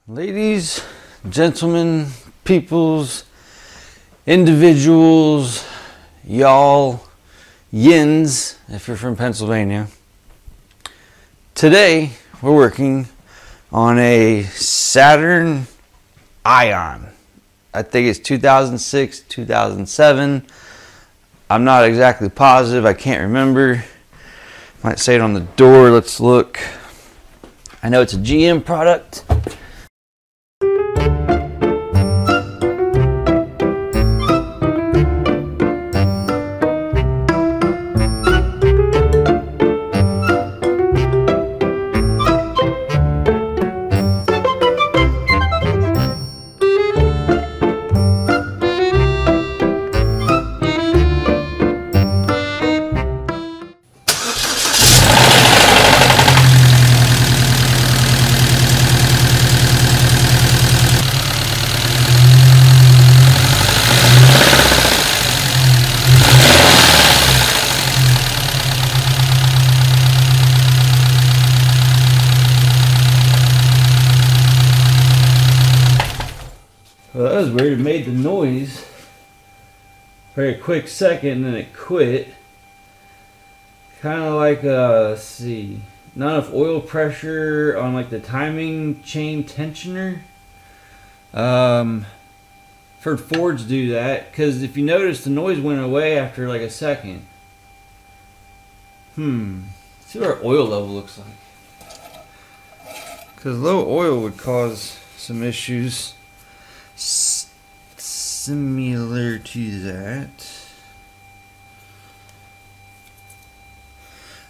Ladies, gentlemen, peoples, individuals, y'all, yins, if you're from Pennsylvania. Today, we're working on a Saturn Ion. I think it's 2006, 2007. I'm not exactly positive. I can't remember. Might say it on the door. Let's look. I know it's a GM product. Well, that was weird. It made the noise for a quick second and then it quit. Kind of like, let's see, not enough oil pressure on like the timing chain tensioner. For Fords do that, because if you notice the noise went away after like a second. Let's see what our oil level looks like. Because low oil would cause some issues. Similar to that.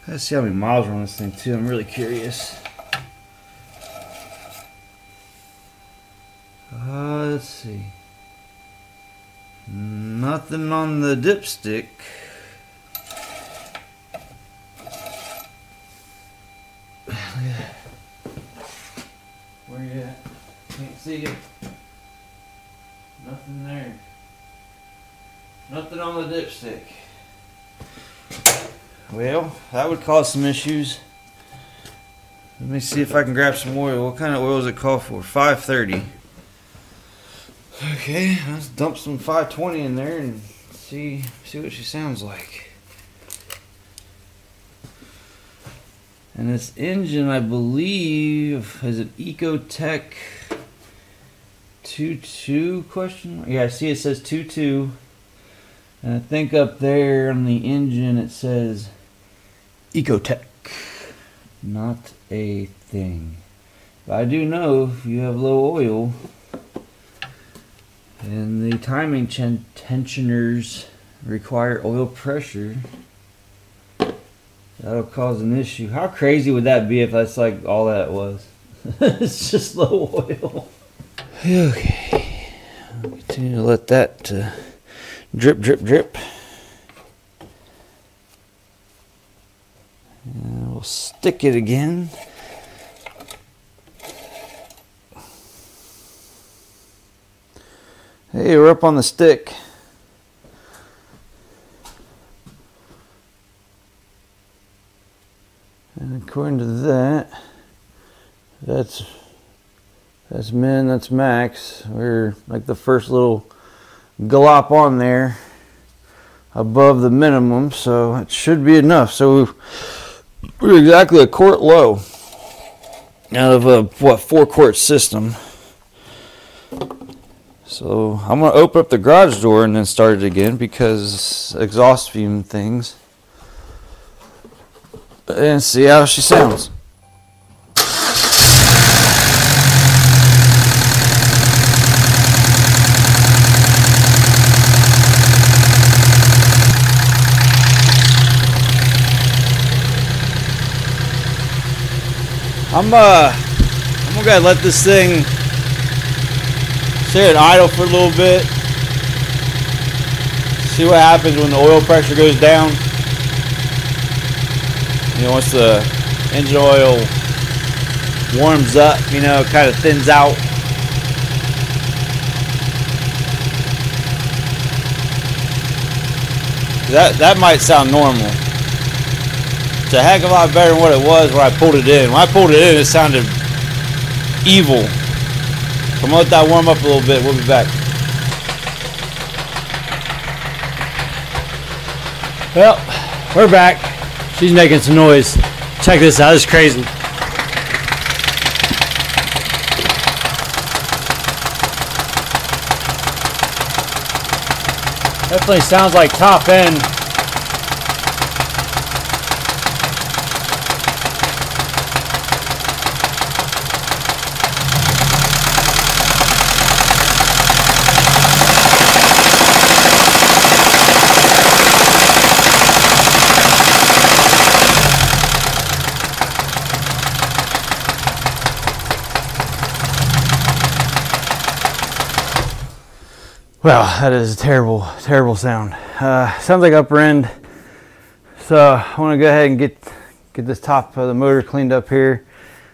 Let's see how many miles are on this thing too. I'm really curious. Let's see. Nothing on the dipstick. Where you at? Can't see it. Nothing there. Nothing on the dipstick. Well, that would cause some issues. Let me see if I can grab some oil. What kind of oil does it call for? 530. Okay, let's dump some 520 in there and see what she sounds like. And this engine, I believe, is an Ecotech 2.2 question? Yeah, I see it says 2.2. And I think up there on the engine it says Ecotech. Not a thing. But I do know if you have low oil and the timing tensioners require oil pressure, that'll cause an issue. How crazy would that be if that's like all that was? It's just low oil. Okay, I'll continue to let that drip, drip, drip. And we'll stick it again. Hey, we're up on the stick. And according to that, that's min, that's max. We're like the first little glop on there above the minimum, so it should be enough. So we're exactly a quart low out of a 4-quart system. So I'm gonna open up the garage door and then start it again because exhaust fume things, and see how she sounds. I'm gonna let this thing sit idle for a little bit. See what happens when the oil pressure goes down. You know, once the engine oil warms up, you know, it kind of thins out. That might sound normal. It's a heck of a lot better than what it was when I pulled it in. When I pulled it in, it sounded evil. I'm gonna let that warm up a little bit. We'll be back. Well, we're back. She's making some noise. Check this out. This is crazy. Definitely sounds like top end. Wow, that is a terrible, terrible sound. Sounds like upper end. So I want to go ahead and get this top of the motor cleaned up here,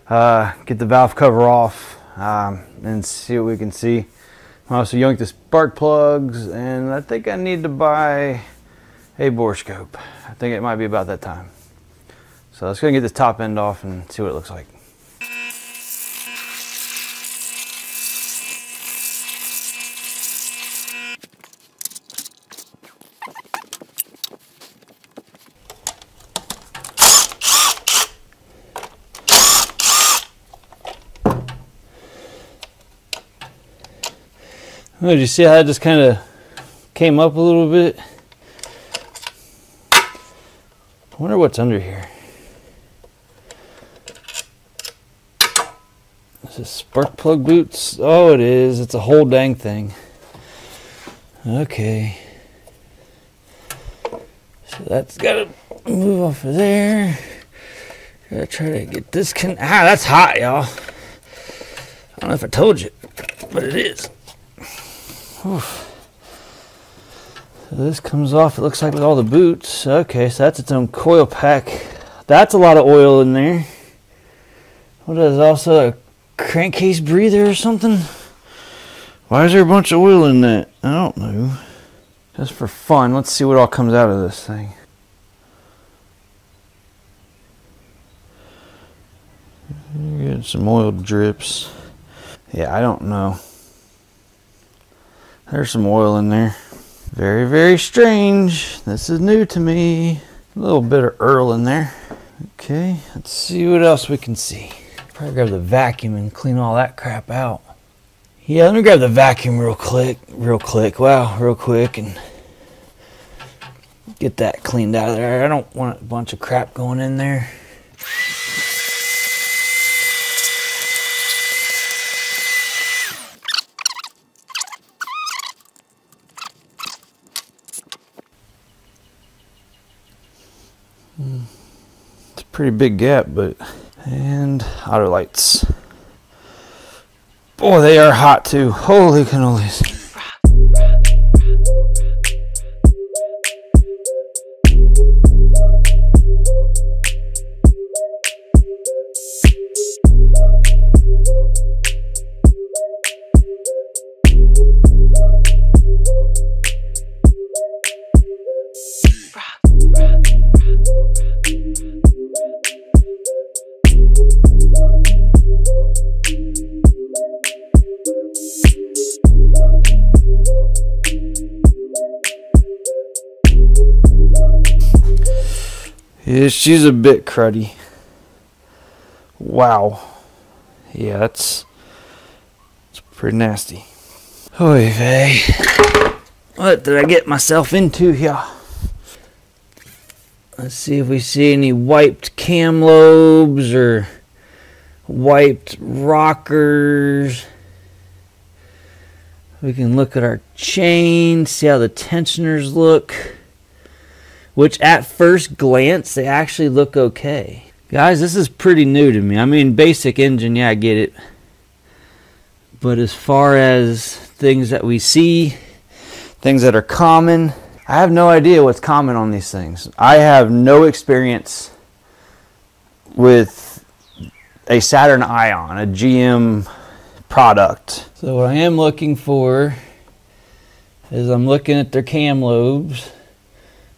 get the valve cover off, and see what we can see. I also yanked the spark plugs, and I think I need to buy a bore scope. I think it might be about that time. So let's go and get this top end off and see what it looks like. Oh, did you see how that just kind of came up a little bit? I wonder what's under here. Is this spark plug boots? Oh, it is. It's a whole dang thing. Okay. So that's got to move off of there. Gotta try to get this that's hot, y'all. I don't know if I told you, but it is. Oof. So this comes off, it looks like, with all the boots. Okay, so that's its own coil pack. That's a lot of oil in there. What is also a crankcase breather or something? Why is there a bunch of oil in that? I don't know. Just for fun, let's see what all comes out of this thing. Get some oil drips. Yeah, I don't know. There's some oil in there. Very, very strange. This is new to me. A little bit of Earl in there. Okay, let's see what else we can see. Probably grab the vacuum and clean all that crap out. Yeah, let me grab the vacuum real quick, and get that cleaned out of there. I don't want a bunch of crap going in there. It's a pretty big gap, and auto lights. Boy, they are hot too. Holy cannolis. Yeah, she's a bit cruddy. Wow. Yeah, it's pretty nasty. Oy vey. What did I get myself into here? Let's see if we see any wiped cam lobes or wiped rockers. We can look at our chain, see how the tensioners look. Which at first glance, they actually look okay. Guys, this is pretty new to me. I mean, basic engine, yeah, I get it. But as far as things that we see, things that are common, I have no idea what's common on these things. I have no experience with a Saturn Ion, a GM product. So what I am looking for is I'm looking at their cam lobes.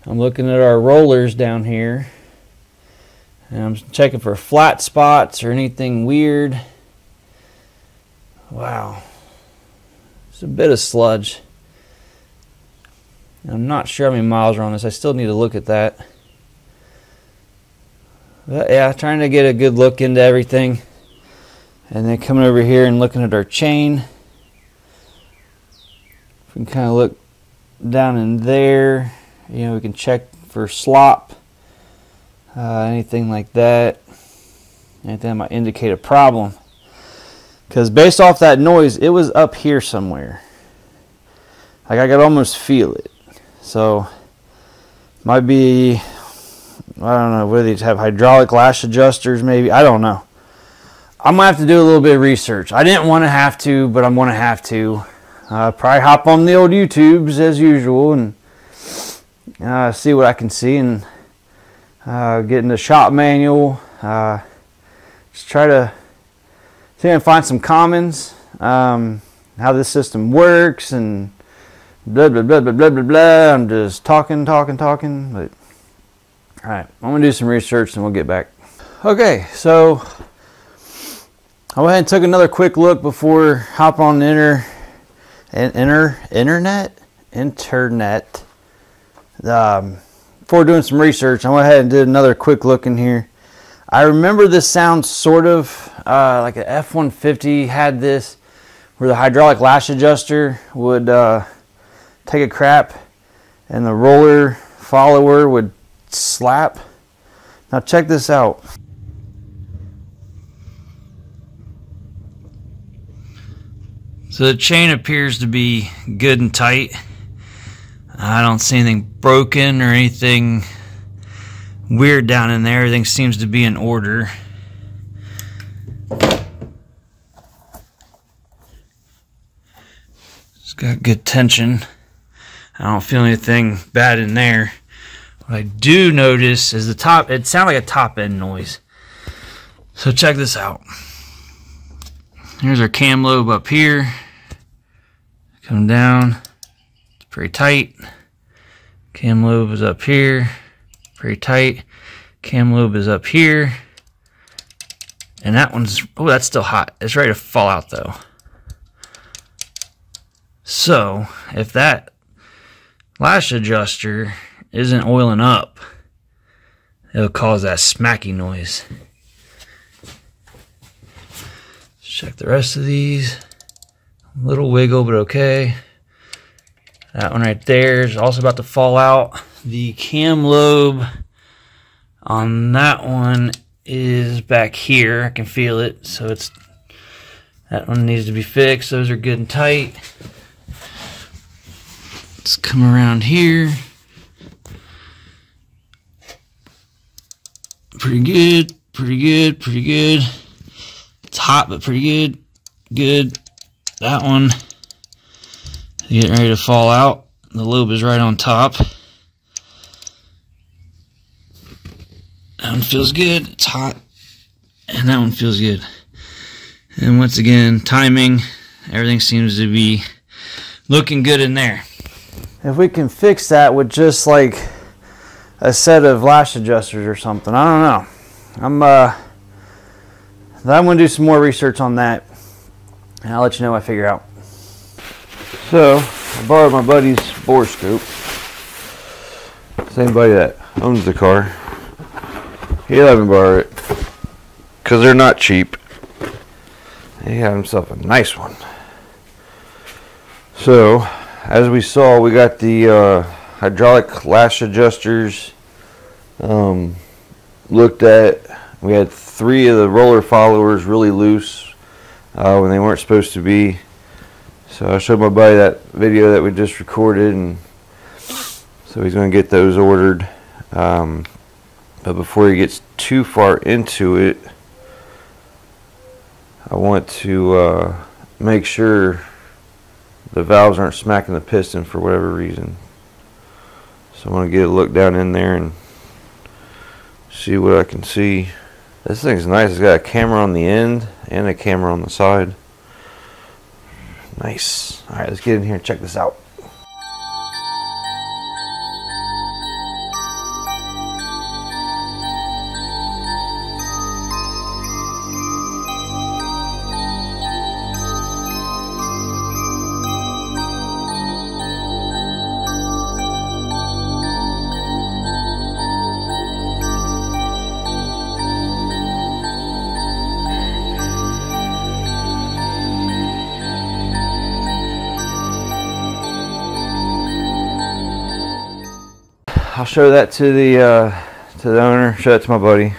I'm looking at our rollers down here, and I'm checking for flat spots or anything weird. Wow, There's a bit of sludge. I'm not sure how many miles are on this. I still need to look at that. But yeah, trying to get a good look into everything. And then coming over here and looking at our chain. We can kind of look down in there. You know, we can check for slop. Anything like that. Anything that might indicate a problem. Because based off that noise, it was up here somewhere. Like I could almost feel it. So, might be, I don't know, whether these have hydraulic lash adjusters maybe. I don't know. I'm going to have to do a little bit of research. I didn't want to have to, but I'm going to have to. Probably hop on the old YouTubes as usual and see what I can see and get in the shop manual. Just try to see if I can find some commons, how this system works, and blah blah blah blah blah blah blah. I'm just talking, but alright, I'm gonna do some research and we'll get back. Okay, so I went ahead and took another quick look before hop on the internet. Before doing some research, I went ahead and did another quick look in here. I remember this sounds sort of like an F-150 had this, where the hydraulic lash adjuster would take a crap and the roller follower would slap. Now check this out. So the chain appears to be good and tight. I don't see anything broken or anything weird down in there. Everything seems to be in order. It's got good tension. I don't feel anything bad in there. What I do notice is the top, it sounds like a top end noise. So check this out. Here's our cam lobe up here. Come down. It's pretty tight. Cam lobe is up here. Pretty tight. Cam lobe is up here. And that one's, oh, that's still hot. It's ready to fall out though. So, if that lash adjuster isn't oiling up, it'll cause that smacky noise. Check the rest of these. A little wiggle, but okay. That one right there is also about to fall out. The cam lobe on that one is back here. I can feel it. So it's, that one needs to be fixed. Those are good and tight. Let's come around here. Pretty good, pretty good, pretty good. It's hot, but pretty good. Good. That one getting ready to fall out. The lobe is right on top. That one feels good. It's hot. And that one feels good. And once again, timing. Everything seems to be looking good in there. If we can fix that with just like a set of lash adjusters or something, I don't know. I'm going to do some more research on that, and I'll let you know what I figure out. So, I borrowed my buddy's bore scope. Same buddy that owns the car. He let me borrow it because they're not cheap. He had himself a nice one. So, as we saw, we got the hydraulic lash adjusters looked at. We had 3 of the roller followers really loose when they weren't supposed to be. So I showed my buddy that video that we just recorded, and so he's going to get those ordered. But before he gets too far into it, I want to make sure the valves aren't smacking the piston for whatever reason. So I'm going to get a look down in there and see what I can see. This thing's nice. It's got a camera on the end and a camera on the side. Nice. Alright, let's get in here and check this out. I'll show that to the owner, show it to my buddy,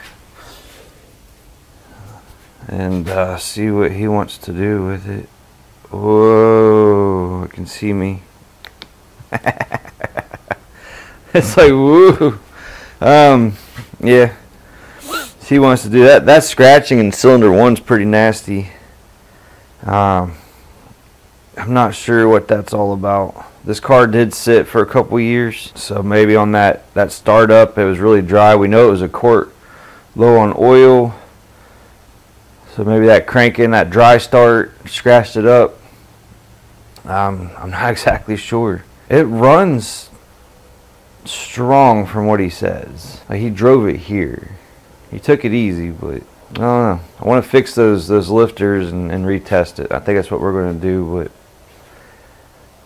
and see what he wants to do with it. Whoa, it can see me. It's like, woo. Yeah, he wants to do that. That scratching in cylinder 1's pretty nasty. I'm not sure what that's all about. This car did sit for a couple years, so maybe on that startup it was really dry. We know it was a quart low on oil, so maybe that cranking, that dry start scratched it up. I'm not exactly sure. It runs strong from what he says. Like, he drove it here. He took it easy, but I don't know. I want to fix those lifters and retest it. I think that's what we're going to do. But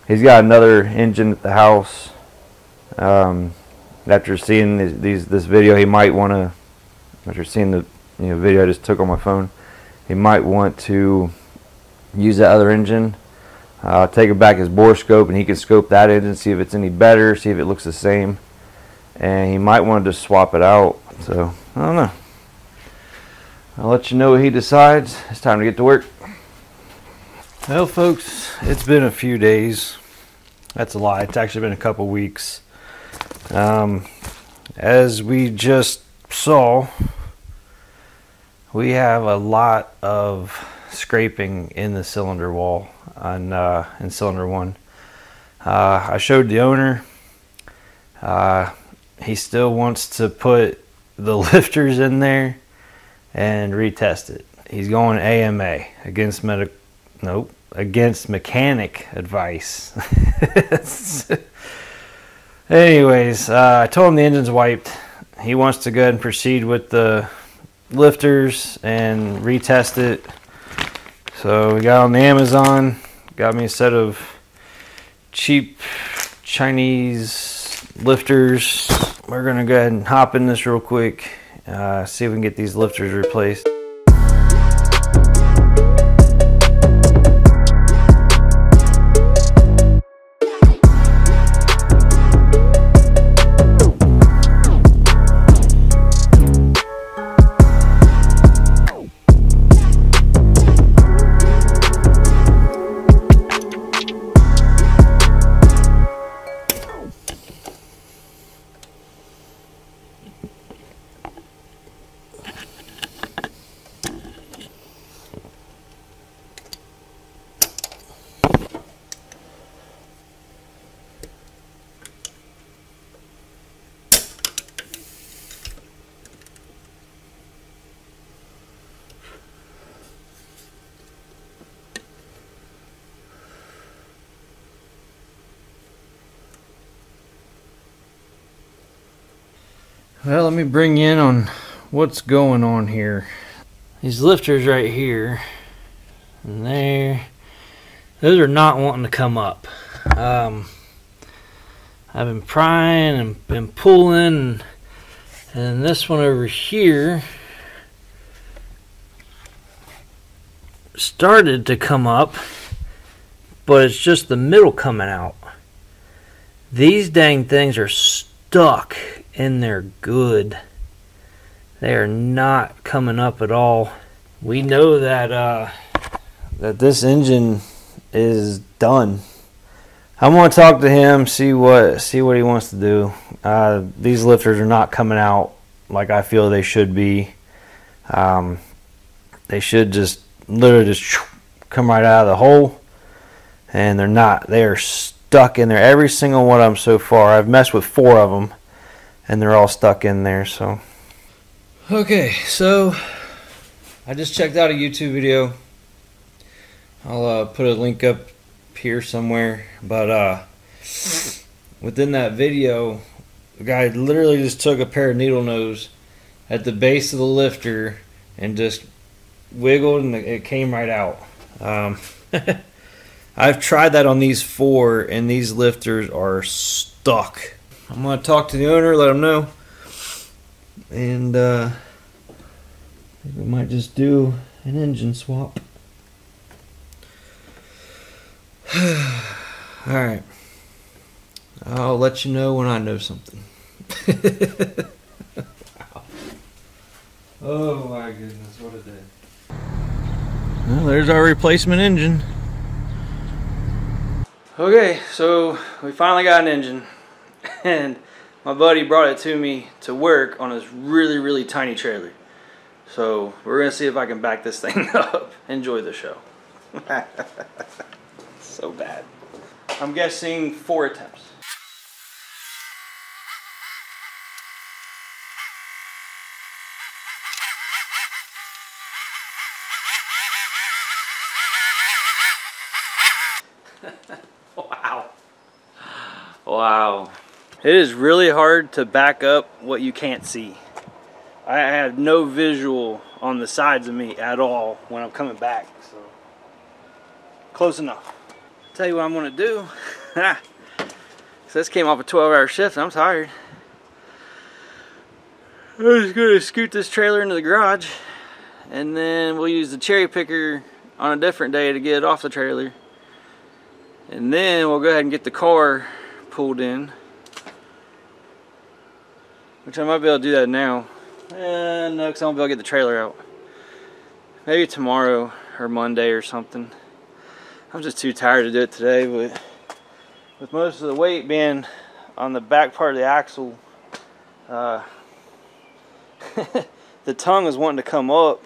he's got another engine at the house. After seeing this video, he might want to. After seeing the video I just took on my phone, he might want to use that other engine. Take it back his bore scope, and he can scope that engine, see if it's any better, see if it looks the same, and he might want to just swap it out. So I don't know. I'll let you know what he decides. It's time to get to work. Well, folks, it's been a few days. That's a lie. It's actually been a couple weeks. As we just saw, we have a lot of scraping in the cylinder wall in cylinder 1. I showed the owner. He still wants to put the lifters in there and retest it. He's going AMA against mechanic advice. Anyways, I told him the engine's wiped. He wants to go ahead and proceed with the lifters and retest it. So we got on the Amazon, got me a set of cheap Chinese lifters. We're gonna go ahead and hop in this real quick, see if we can get these lifters replaced. Well, let me bring you in on what's going on here. These lifters right here and there, those are not wanting to come up. I've been prying and been pulling, and this one over here started to come up, but it's just the middle coming out. These dang things are stuck in there good. They are not coming up at all. We know that that this engine is done. I'm gonna talk to him, see what he wants to do. These lifters are not coming out like I feel they should be. They should just literally just come right out of the hole, and they're not. They are stuck in there. Every single one of them so far. I've messed with 4 of them, and they're all stuck in there. So okay, so I just checked out a YouTube video. I'll put a link up here somewhere, but within that video, the guy literally just took a pair of needle nose at the base of the lifter and just wiggled, and it came right out. I've tried that on these 4, and these lifters are stuck. I'm going to talk to the owner, let him know, and we might just do an engine swap. Alright, I'll let you know when I know something. Wow. Oh my goodness, what a day. Well, there's our replacement engine. Okay, so we finally got an engine, and my buddy brought it to me to work on this really, really tiny trailer. So we're gonna see if I can back this thing up. Enjoy the show. So bad. I'm guessing 4 attempts. Wow. Wow. It is really hard to back up what you can't see. I have no visual on the sides of me at all when I'm coming back, so close enough. Tell you what I'm gonna do. So this came off a 12-hour shift and I'm tired. I'm just gonna scoot this trailer into the garage, and then we'll use the cherry picker on a different day to get it off the trailer. And then we'll go ahead and get the car pulled in, which I might be able to do that now. No, because I won't be able to get the trailer out. Maybe tomorrow or Monday or something. I'm just too tired to do it today, but with most of the weight being on the back part of the axle, the tongue is wanting to come up.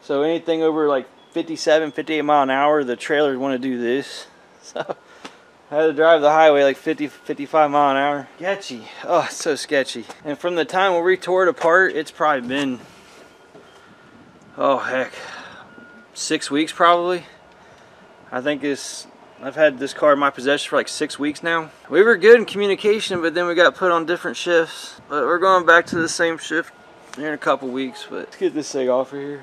So anything over like 57, 58 mile an hour, the trailers want to do this. So I had to drive the highway like 50, 55 mile an hour. Sketchy. Oh, it's so sketchy. And from the time when we tore it apart, it's probably been, oh heck, 6 weeks probably. I think I've had this car in my possession for like 6 weeks now. We were good in communication, but then we got put on different shifts. But we're going back to the same shift here in a couple weeks. But let's get this thing off of here.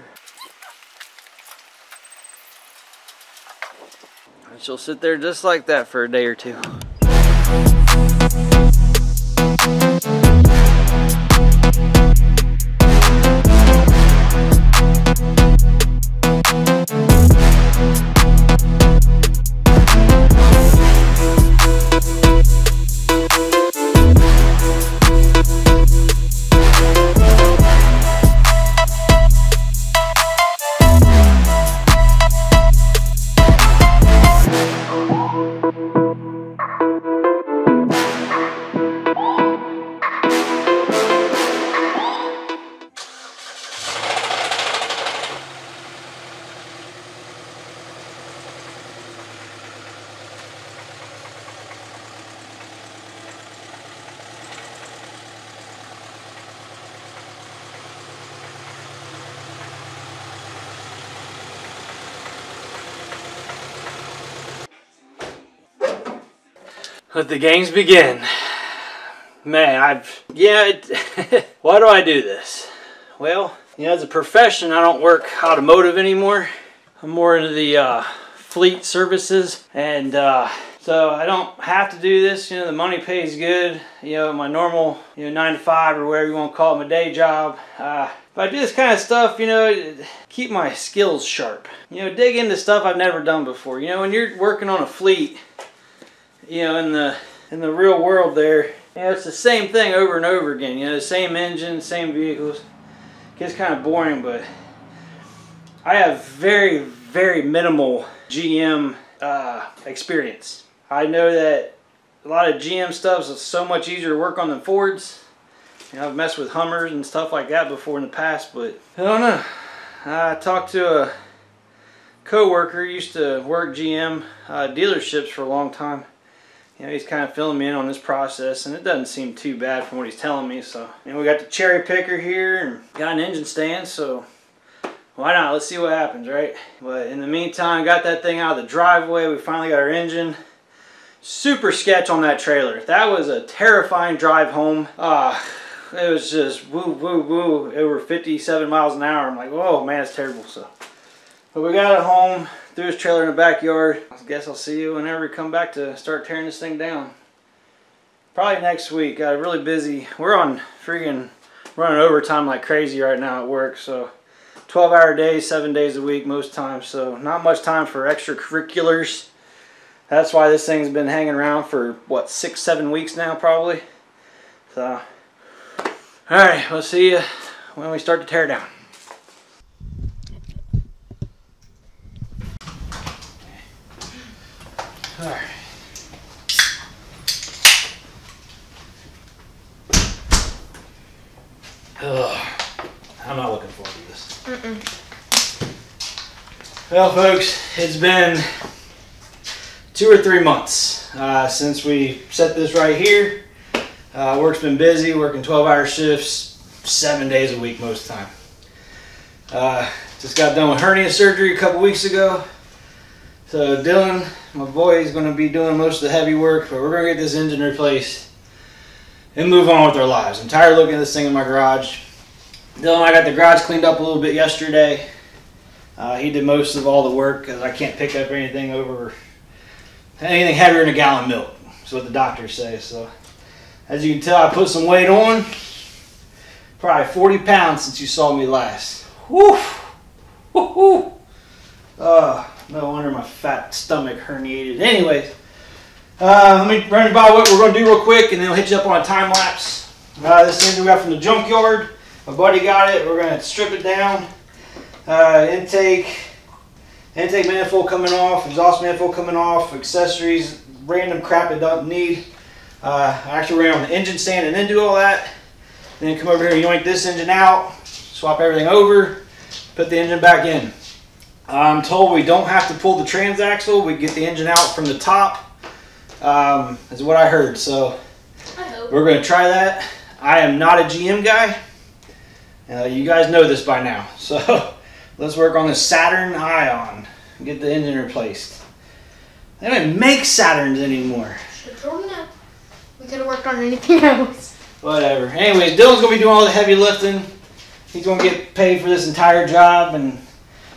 And she'll sit there just like that for a day or two. Let the games begin. Man, why do I do this? Well, you know, as a profession, I don't work automotive anymore. I'm more into the fleet services, and so I don't have to do this. You know, the money pays good. You know, my normal, 9 to 5 or whatever you want to call it, my day job. If I do this kind of stuff, keep my skills sharp. Dig into stuff I've never done before. When you're working on a fleet, in the real world there, it's the same thing over and over again. The same engine, same vehicles. It gets kind of boring, but I have very, very minimal GM experience. I know that a lot of GM stuff is so much easier to work on than Fords. I've messed with Hummers and stuff like that before in the past, but I don't know. I talked to a co-worker who used to work GM dealerships for a long time. He's kind of filling me in on this process, and it doesn't seem too bad from what he's telling me. So, we got the cherry picker here and got an engine stand, so why not? Let's see what happens, right? But in the meantime, got that thing out of the driveway. We finally got our engine. Super sketch on that trailer. That was a terrifying drive home. It was just woo, woo, woo, over 57 miles an hour. I'm like, oh man, it's terrible. So, but we got it home. Threw his trailer in the backyard. I guess I'll see you whenever we come back to start tearing this thing down. Probably next week. Got really busy. We're on freaking running overtime like crazy right now at work. So 12-hour days, 7 days a week most times. So not much time for extracurriculars. That's why this thing's been hanging around for what, 6-7 weeks now probably. So All right, we'll see you when we start to tear down. All right. Ugh, I'm not looking forward to this. Well, folks, it's been 2 or 3 months since we set this right here. Work's been busy, working 12-hour shifts, 7 days a week most of the time. Just got done with hernia surgery a couple weeks ago. So Dylan, my boy, is going to be doing most of the heavy work, but we're going to get this engine replaced and move on with our lives. I'm tired of looking at this thing in my garage. Dylan and I got the garage cleaned up a little bit yesterday. He did most of all the work because I can't pick up anything heavier than a gallon of milk. That's what the doctors say. So as you can tell, I put some weight on. Probably 40 pounds since you saw me last. Woo! Woo-hoo! No wonder my fat stomach herniated. Anyways, let me run you by what we're going to do real quick, and then we'll hit you up on a time lapse. This engine we got from the junkyard. My buddy got it. We're going to strip it down. Intake manifold coming off, exhaust manifold coming off, accessories, random crap it doesn't need. Actually ran on the engine stand and then do all that. Then come over here and yoink this engine out, swap everything over, put the engine back in. I'm told we don't have to pull the transaxle. We get the engine out from the top, is what I heard. So we're going to try that. I am not a GM guy. You guys know this by now. So let's work on this SATURN Ion and get the engine replaced. They don't even make SATURNs anymore. We could have worked on anything else. Whatever. Anyways, Dylan's going to be doing all the heavy lifting. He's going to get paid for this entire job and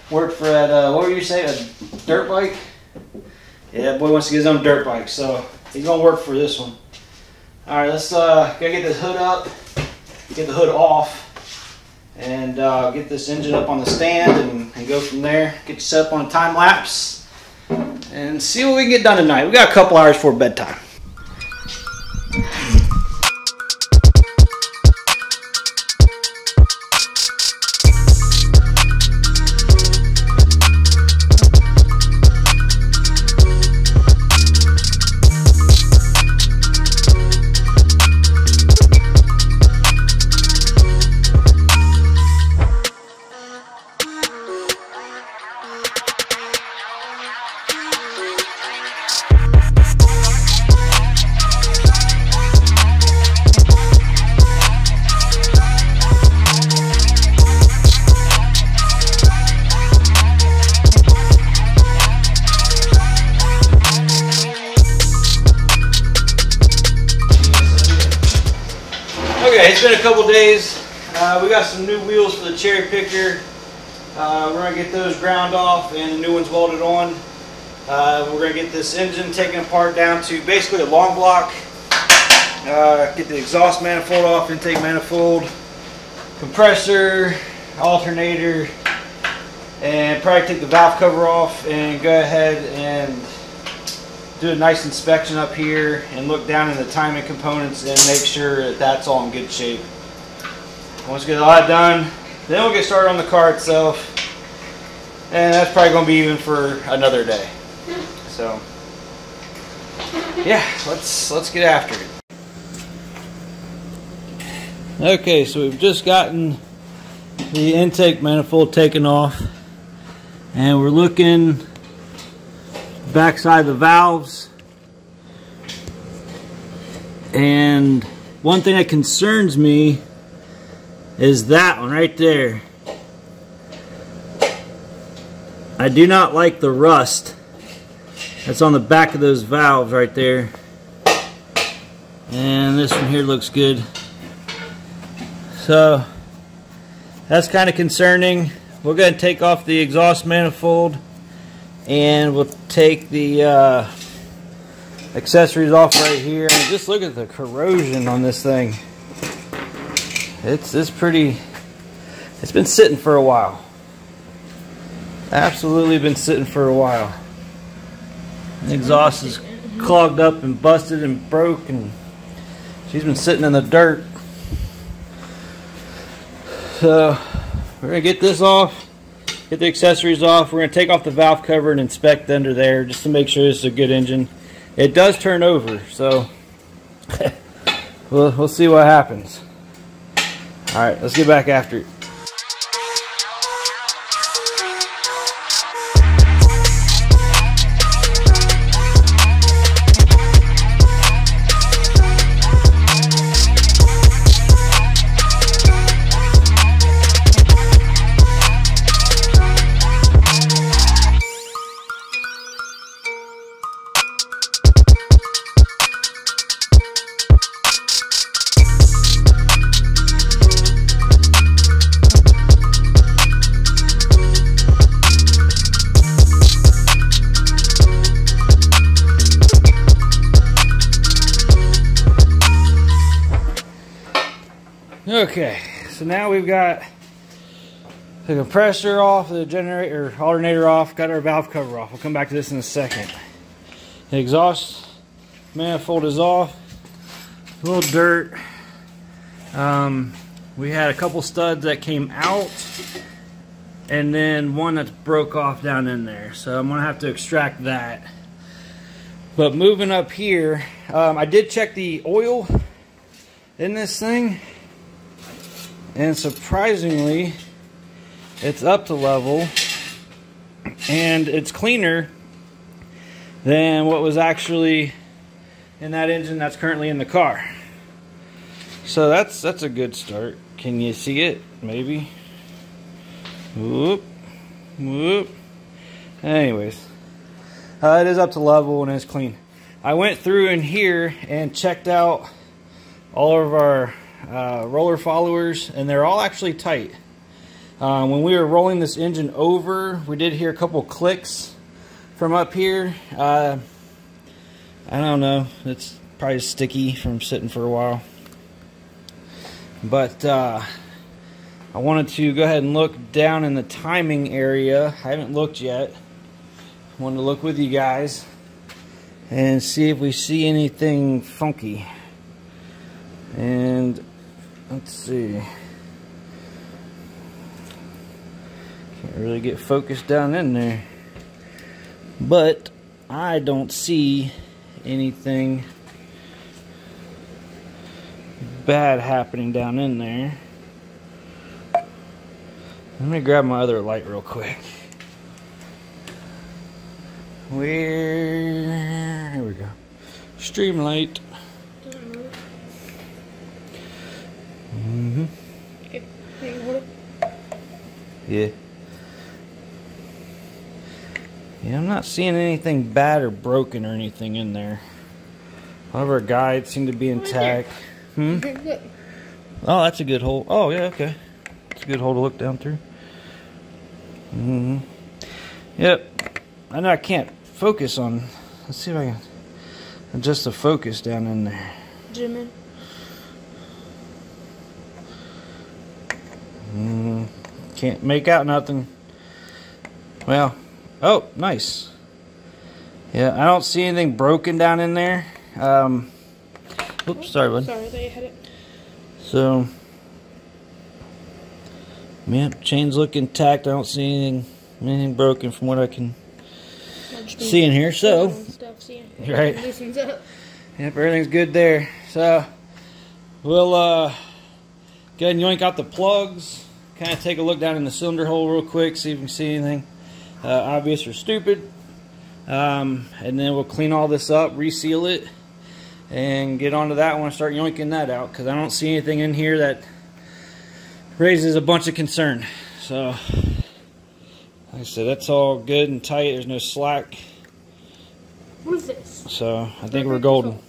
work for that, what were you saying, a dirt bike? Yeah, boy wants to get his own dirt bike, so he's going to work for this one. Alright, let's gotta get this hood up, get the hood off, and get this engine up on the stand and go from there. Get you set up on a time lapse and see what we can get done tonight. We got a couple hours before bedtime. Okay, it's been a couple days. We got some new wheels for the cherry picker. We're going to get those ground off and the new ones welded on. We're going to get this engine taken apart down to basically a long block. Get the exhaust manifold off, intake manifold, compressor, alternator, and probably take the valve cover off and go ahead and do a nice inspection up here and look down in the timing components and make sure that that's all in good shape. Once we get all that done, then we'll get started on the car itself, and that's probably going to be even for another day. So yeah, let's get after it. Okay, so we've just gotten the intake manifold taken off, and we're looking backside of the valves, and one thing that concerns me is that one right there. I do not like the rust that's on the back of those valves right there, and this one here looks good, so that's kind of concerning. We're going to take off the exhaust manifold and we'll take the accessories off right here. And just look at the corrosion on this thing. It's pretty. It's been sitting for a while. Absolutely been sitting for a while. The exhaust is clogged up and busted and broke, and she's been sitting in the dirt. So we're gonna get this off, get the accessories off. We're gonna take off the valve cover and inspect under there just to make sure this is a good engine. It does turn over, so we'll see what happens. All right, let's get back after it. Okay, so now we've got the compressor off, the generator, alternator off, got our valve cover off. We'll come back to this in a second. The exhaust manifold is off, a little dirt. We had a couple studs that came out and then one that's broke off down in there. So I'm gonna have to extract that. But moving up here, I did check the oil in this thing. And surprisingly, it's up to level and it's cleaner than what was actually in that engine that's currently in the car. So that's a good start. Can you see it? Maybe. Whoop, whoop. Anyways, it is up to level and it's clean. I went through in here and checked out all of our roller followers, and they're all actually tight. When we were rolling this engine over, we did hear a couple clicks from up here. I don't know, it's probably sticky from sitting for a while. But I wanted to go ahead and look down in the timing area. I haven't looked yet. I wanted to look with you guys and see if we see anything funky. And let's see. Can't really get focused down in there. But I don't see anything bad happening down in there. Let me grab my other light real quick. Here we go. Stream light. Yeah. Yeah, I'm not seeing anything bad or broken or anything in there. All of our guides seem to be intact. Oh, that's a good hole. Oh, yeah, okay. It's a good hole to look down through. Yep. I know I can't focus on. Let's see if I can adjust the focus down in there. Zoom in. Can't make out nothing. Well, oh, nice. Yeah, I don't see anything broken down in there. Oops, sorry, bud. Sorry, they had it. So, yeah, chain's look intact. I don't see anything broken from what I can see in here. So, right. Yep, everything's good there. So, we'll go ahead and yoink out the plugs. Kind of take a look down in the cylinder hole real quick, see if we can see anything obvious or stupid. And then we'll clean all this up, reseal it, and get onto that one and start yoinking that out, because I don't see anything in here that raises a bunch of concern. So, like I said, that's all good and tight. There's no slack. What is this? So, I think we're golden.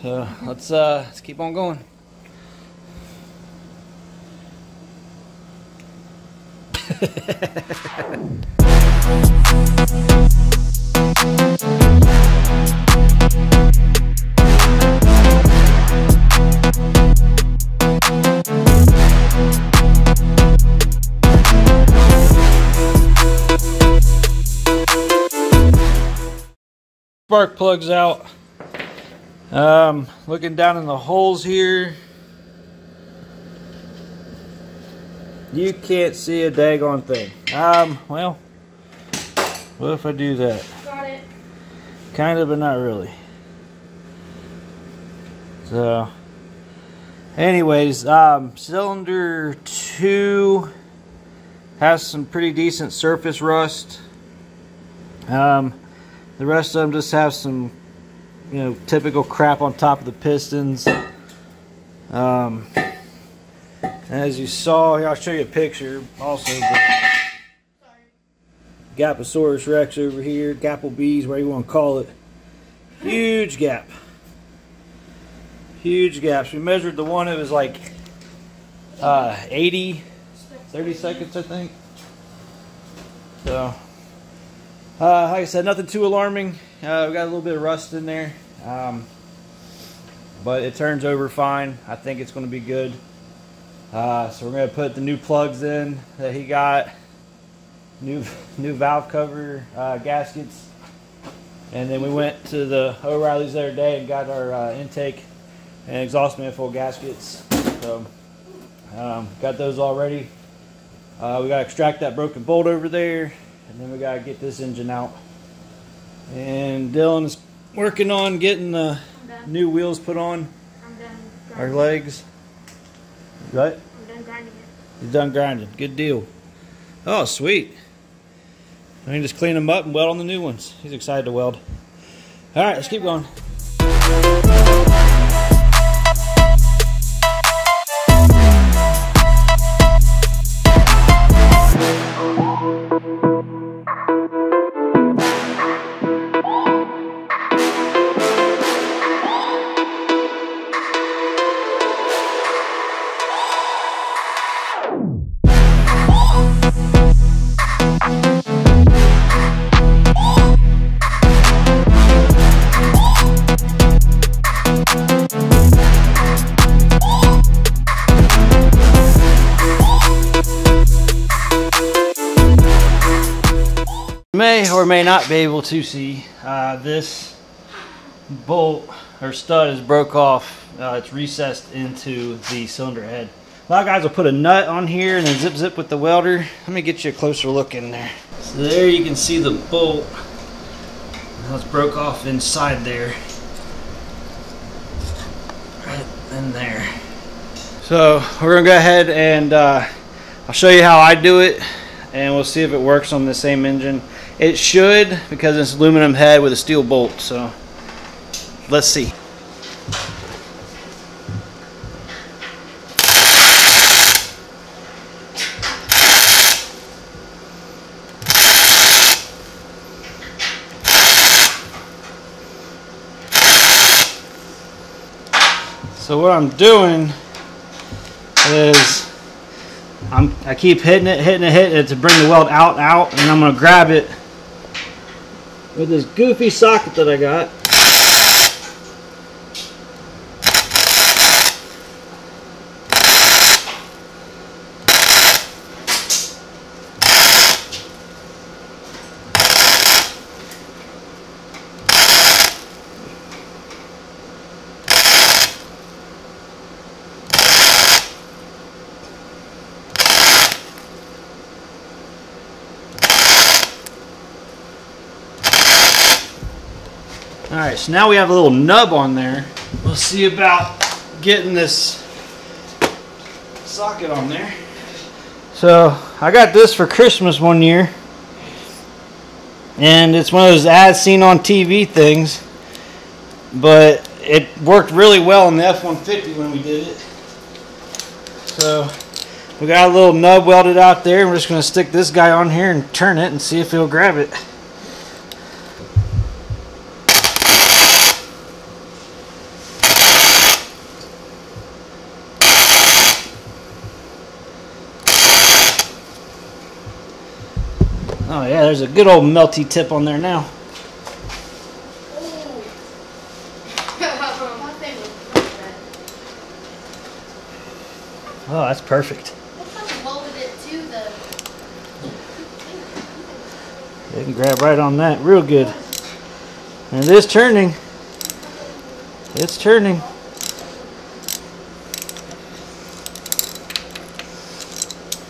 So, let's keep on going. Spark plugs out. Looking down in the holes here. You can't see a daggone thing. Well, what if I do that? Got it. Kind of, but not really. So, anyways, cylinder 2 has some pretty decent surface rust. The rest of them just have some, you know, typical crap on top of the pistons. As you saw, here I'll show you a picture also. Gaposaurus Rex over here, Gapplebees, whatever you want to call it. Huge gap. Huge gaps. We measured the one, it was like 30 seconds, I think. So, like I said, nothing too alarming. We got a little bit of rust in there. But it turns over fine. I think it's going to be good. So we're going to put the new plugs in that he got. New valve cover gaskets. And then we went to the O'Reilly's the other day and got our intake and exhaust manifold gaskets. So got those all ready. We got to extract that broken bolt over there. And then we got to get this engine out. And Dylan's working on getting the new wheels put on. I'm done grinding. Our legs. What? I'm done grinding it. He's done grinding. Good deal. Oh, sweet. I can just clean them up and weld on the new ones. He's excited to weld. All right, let's keep going. May or may not be able to see this bolt or stud is broke off. It's recessed into the cylinder head. A lot of guys will put a nut on here and then zip with the welder. Let me get you a closer look in there. So there you can see the bolt. It's broke off inside there. Right in there. So we're gonna go ahead and I'll show you how I do it, and we'll see if it works on the same engine. It should, because it's aluminum head with a steel bolt, so let's see. So what I'm doing is I keep hitting it to bring the weld out, and I'm going to grab it with this goofy socket that I got. Alright, so now we have a little nub on there. We'll see about getting this socket on there. So I got this for Christmas one year, and it's one of those ads seen on TV things, but it worked really well in the F-150 when we did it. So we got a little nub welded out there. We're just going to stick this guy on here and turn it and see if he'll grab it. Oh yeah, there's a good old melty tip on there now. Oh, that's perfect. Looks like you welded it to the... You can grab right on that real good. And it is turning. It's turning.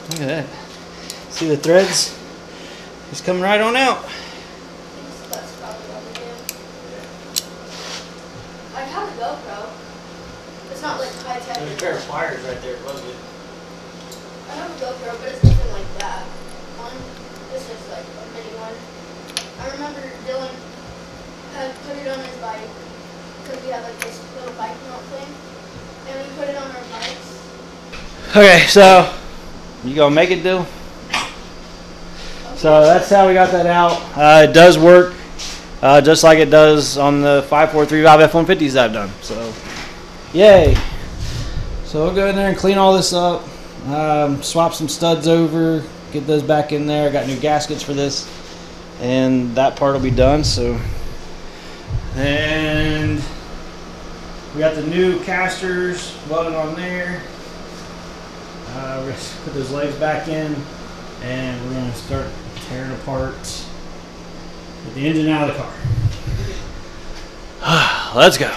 Look Look at that. See the threads? It's coming right on out. That's probably what we do. I have a GoPro. It's not like high tech. There's a pair of pliers right there. Plug it. I have a GoPro, but it's nothing like that one. This is like a mini one. I remember Dylan had put it on his bike because we had like this little bike mount thing, and we put it on our bikes. Okay, so you gonna make it, Dill? So that's how we got that out. It does work just like it does on the 543 valve F-150s that I've done. So, yay. So we'll go in there and clean all this up. Swap some studs over, get those back in there. I got new gaskets for this, and that part will be done. So, and we got the new casters welded on there. We're going to put those legs back in, and we're going to start tearing apart, get the engine out of the car. Let's go.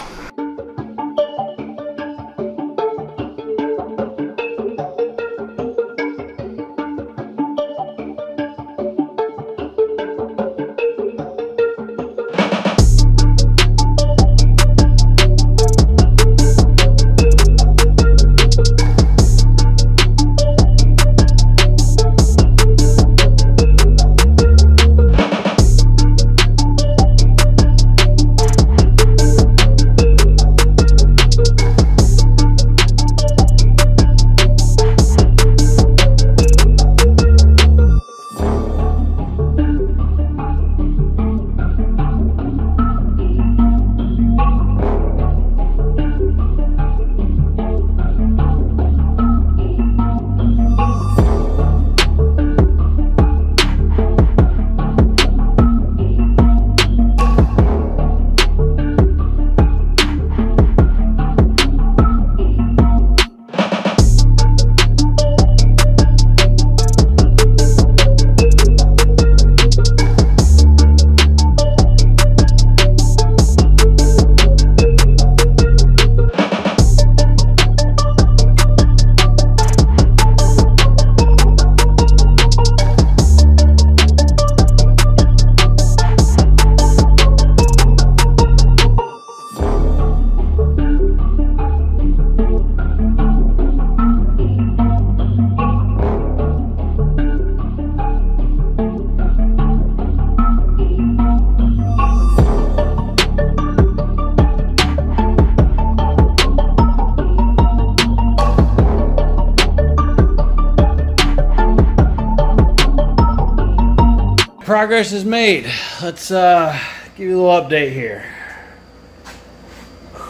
Progress is made. Let's give you a little update here.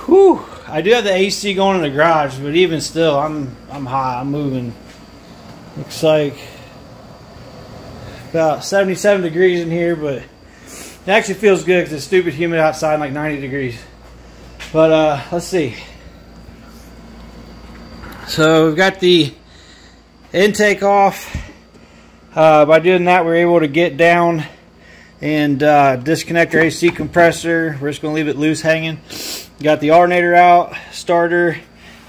Whew. I do have the AC going in the garage, but even still, I'm hot. I'm moving. Looks like about 77 degrees in here, but it actually feels good because it's stupid humid outside, like 90 degrees. But let's see. So we've got the intake off. By doing that, we're able to get down and disconnect our AC compressor. We're just going to leave it loose hanging. Got the alternator out, starter,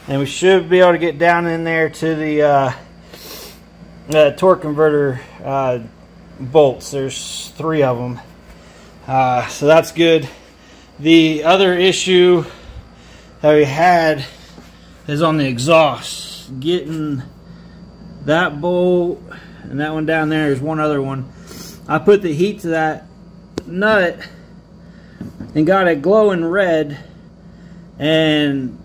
and we should be able to get down in there to the torque converter bolts. There's 3 of them. So that's good. The other issue that we had is on the exhaust. Getting that bolt and that one down there. There's one other one. I put the heat to that nut and got it glowing red and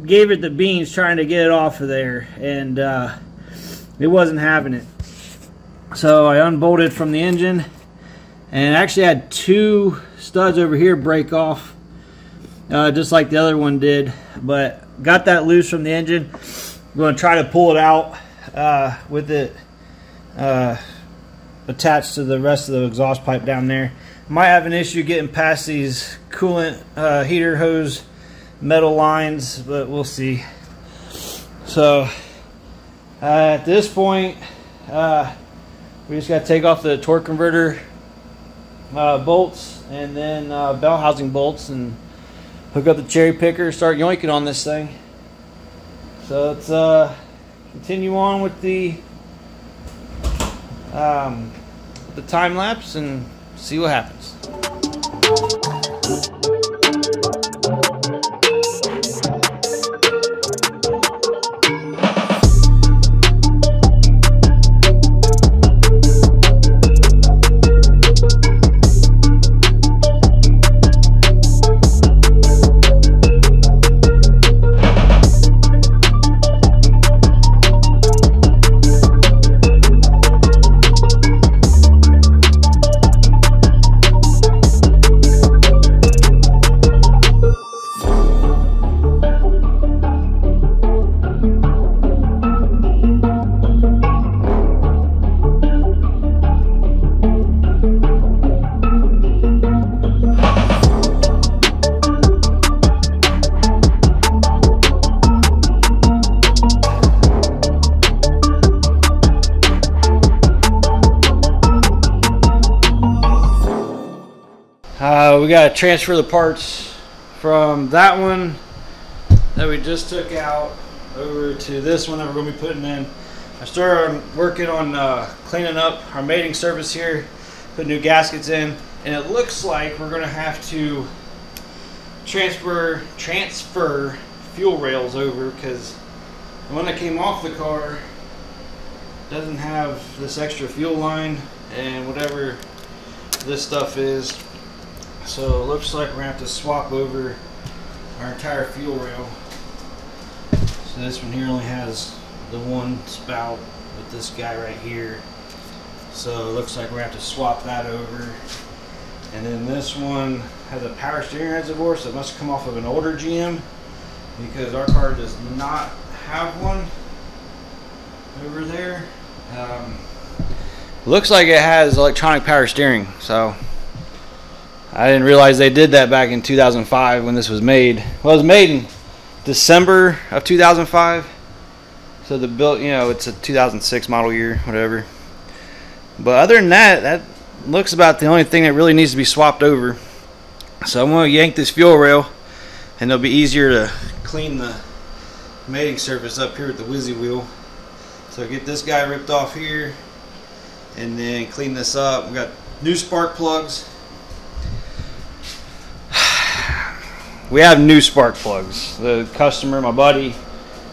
gave it the beans trying to get it off of there, and it wasn't having it. So I unbolted from the engine and actually had 2 studs over here break off just like the other one did, but got that loose from the engine. I'm going to try to pull it out with it attached to the rest of the exhaust pipe down there. Might have an issue getting past these coolant heater hose metal lines, but we'll see. So at this point, we just got to take off the torque converter bolts and then bell housing bolts and hook up the cherry picker, start yoinking on this thing. So let's continue on with the the time lapse and see what happens. We got to transfer the parts from that one that we just took out over to this one that we're going to be putting in. I started working on cleaning up our mating surface here, put new gaskets in, and it looks like we're going to have to transfer fuel rails over, because the one that came off the car doesn't have this extra fuel line and whatever this stuff is. So it looks like we're going to have to swap over our entire fuel rail. So this one here only has the one spout with this guy right here. So it looks like we're going to have to swap that over. And then this one has a power steering reservoir, so it must come off of an older GM, because our car does not have one over there. Looks like it has electronic power steering, so I didn't realize they did that back in 2005 when this was made. Well, it was made in December of 2005. So the build, you know, it's a 2006 model year, whatever. But other than that, that looks about the only thing that really needs to be swapped over. So I'm going to yank this fuel rail, and it'll be easier to clean the mating surface up here with the Whizzy wheel. So get this guy ripped off here, and then clean this up. We got new spark plugs. We have new spark plugs. The customer, my buddy,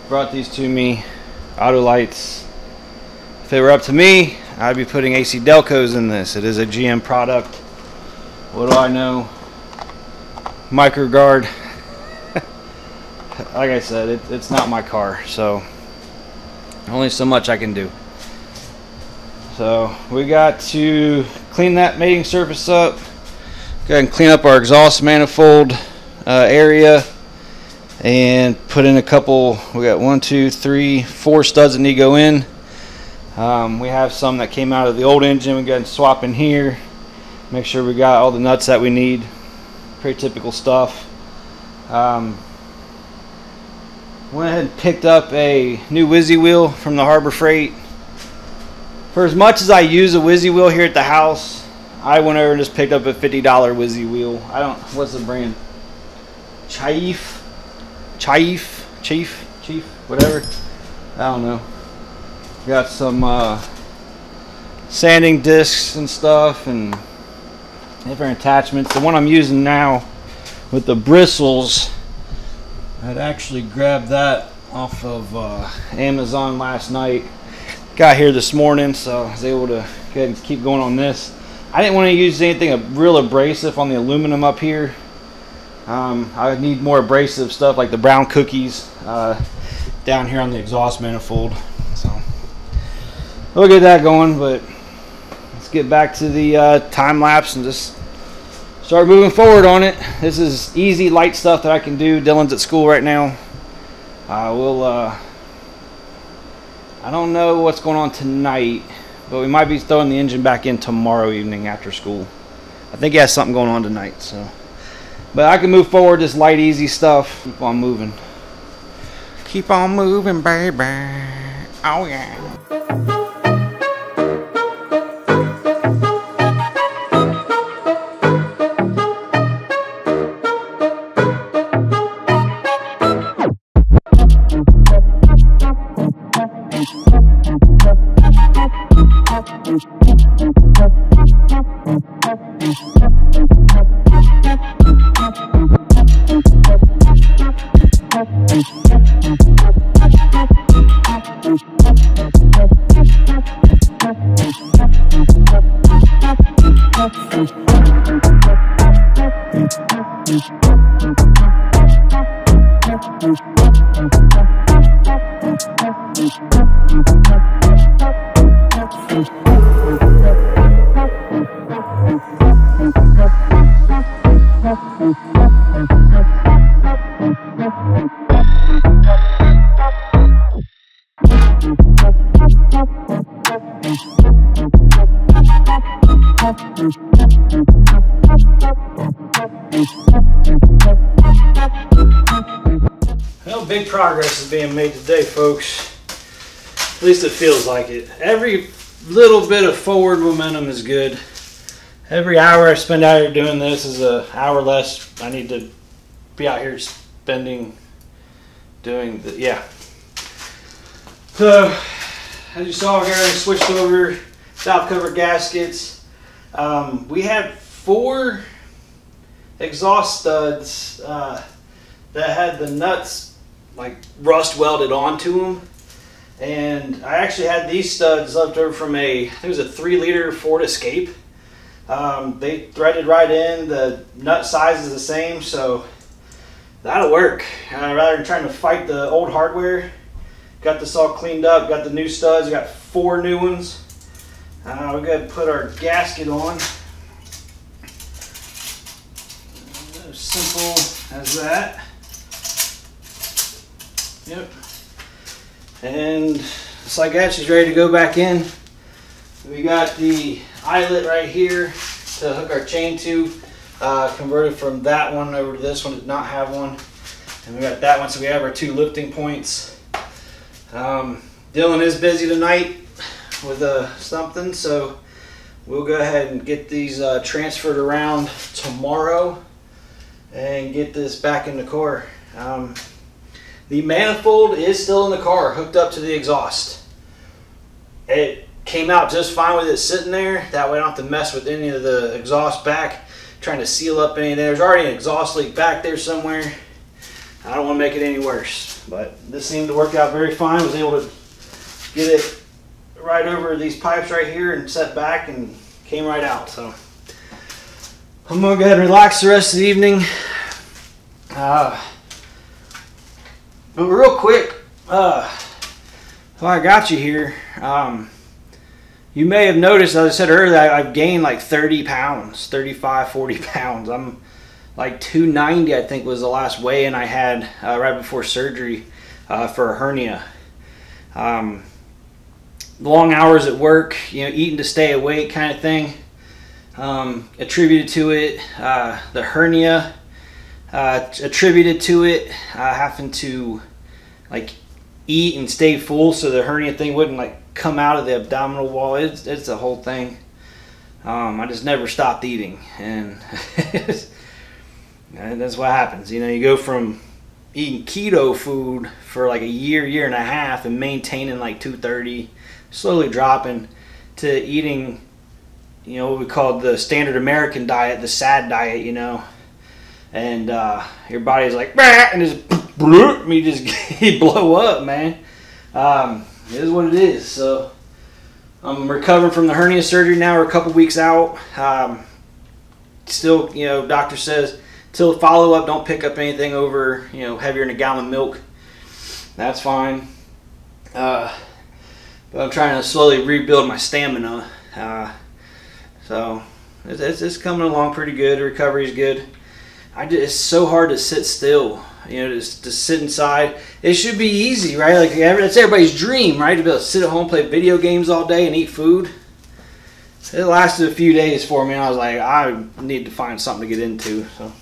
brought these to me. Auto lights. If it were up to me, I'd be putting AC Delcos in this. It is a GM product. What do I know? MicroGuard. Like I said, it's not my car, so only so much I can do. So we got to clean that mating surface up. Go ahead and clean up our exhaust manifold area, and put in a couple. We got 1, 2, 3, 4 studs that need to go in. We have some that came out of the old engine. We got to swap in here, make sure we got all the nuts that we need. Pretty typical stuff. Went ahead and picked up a new Whizzy wheel from the Harbor Freight. For as much as I use a Whizzy wheel here at the house, I went over and just picked up a $50 Whizzy wheel. I don't, what's the brand? Chief, whatever. I don't know. Got some sanding discs and stuff and different attachments. The one I'm using now with the bristles, I'd actually grabbed that off of Amazon last night. Got here this morning, so I was able to go ahead and keep going on this. I didn't want to use anything real abrasive on the aluminum up here. I would need more abrasive stuff like the brown cookies down here on the exhaust manifold. So we'll get that going, but let's get back to the time lapse and just start moving forward on it. This is easy, light stuff that I can do. Dylan's at school right now. I don't know what's going on tonight, but we might be throwing the engine back in tomorrow evening after school. I think he has something going on tonight, so. But I can move forward, just light, easy stuff. Keep on moving. Keep on moving, baby. Oh, yeah. Thank you. Well, big progress is being made today, folks. At least it feels like it. Every little bit of forward momentum is good. Every hour I spend out here doing this is an hour less I need to be out here spending doing the, yeah. So, as you saw here, I switched over valve cover gaskets. We had 4 exhaust studs that had the nuts like rust welded onto them, and I actually had these studs left over from I think it was a 3-liter Ford Escape. They threaded right in. The nut size is the same, so that'll work. Rather than trying to fight the old hardware, got this all cleaned up, got the new studs, got 4 new ones. We're going to put our gasket on. As simple as that. Yep. And just like that, she's ready to go back in. We got the eyelet right here to hook our chain to. Converted from that one over to this one, did not have one. And we got that one, so we have our 2 lifting points. Dylan is busy tonight with something, so we'll go ahead and get these transferred around tomorrow and get this back in the car. The manifold is still in the car, hooked up to the exhaust. It came out just fine with it sitting there. That way I don't have to mess with any of the exhaust back, trying to seal up anything. There's already an exhaust leak back there somewhere. I don't want to make it any worse, but this seemed to work out very fine. I was able to get it right over these pipes right here and set back, and came right out. So I'm gonna go ahead and relax the rest of the evening. But real quick, while I got you here, you may have noticed, as I said earlier, I've gained like 30 pounds, 35, 40 pounds. I'm like 290, I think was the last weigh-in I had right before surgery for a hernia. Long hours at work, eating to stay awake kind of thing. Attributed to it, the hernia, attributed to it having to like eat and stay full so the hernia thing wouldn't like come out of the abdominal wall. It's the whole thing. I just never stopped eating, and that's what happens. You go from eating keto food for like a year and a half and maintaining like 230, slowly dropping, to eating what we call the standard American diet, the SAD diet, and your body's like, bah! And just you blow up, man. It is what it is. So I'm recovering from the hernia surgery now. We're a couple weeks out. Still, doctor says till follow up, don't pick up anything over heavier than a gallon of milk. That's fine. But I'm trying to slowly rebuild my stamina. So it's coming along pretty good. The recovery's good. It's so hard to sit still, just to sit inside. It should be easy, right? Like that's everybody's dream, right? To be able to sit at home, play video games all day and eat food. It lasted a few days for me, and I was like, I need to find something to get into. So,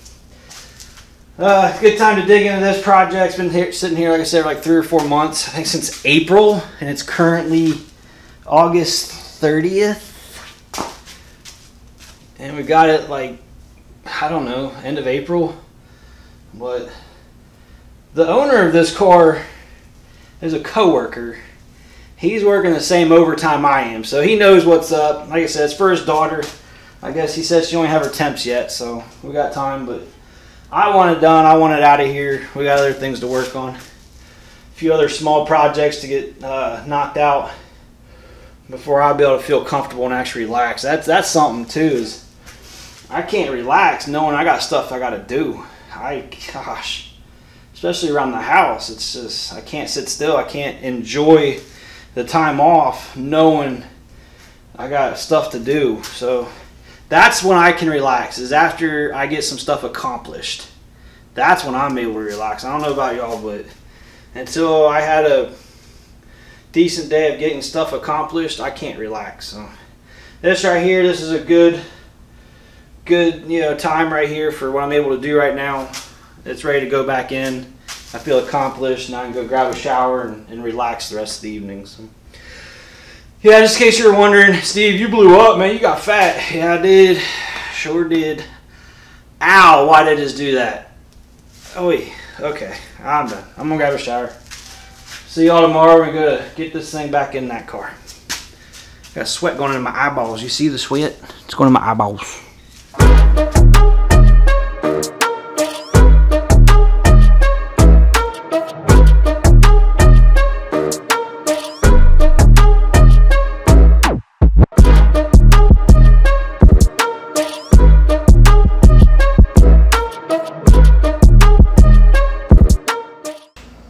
good time to dig into this project. It's been sitting here, like I said, like 3 or 4 months. I think since April, and it's currently August 30th. And we got it like, I don't know, end of April. But the owner of this car is a coworker. He's working the same overtime I am, so he knows what's up. Like I said, it's for his daughter. I guess he says she only have her temps yet, so we got time. But I want it done. I want it out of here. We got other things to work on. A few other small projects to get knocked out before I'll be able to feel comfortable and actually relax. That's something too. Is I can't relax knowing I got stuff I got to do. Gosh, especially around the house, it's just, I can't sit still. I can't enjoy the time off knowing I got stuff to do. So that's when I can relax, is after I get some stuff accomplished. That's when I'm able to relax. I don't know about y'all, but until I had a decent day of getting stuff accomplished, I can't relax. So this right here, this is a good time right here for what I'm able to do right now. It's ready to go back in. I feel accomplished, and I can go grab a shower and relax the rest of the evening. So yeah, just in case you were wondering, Steve, you blew up, man. You got fat. Yeah, I did. Sure did. Ow, why did I just do that? Oh, wait. Okay, I'm done. I'm going to grab a shower. See y'all tomorrow. We're going to get this thing back in that car. Got sweat going into my eyeballs. You see the sweat? It's going in my eyeballs.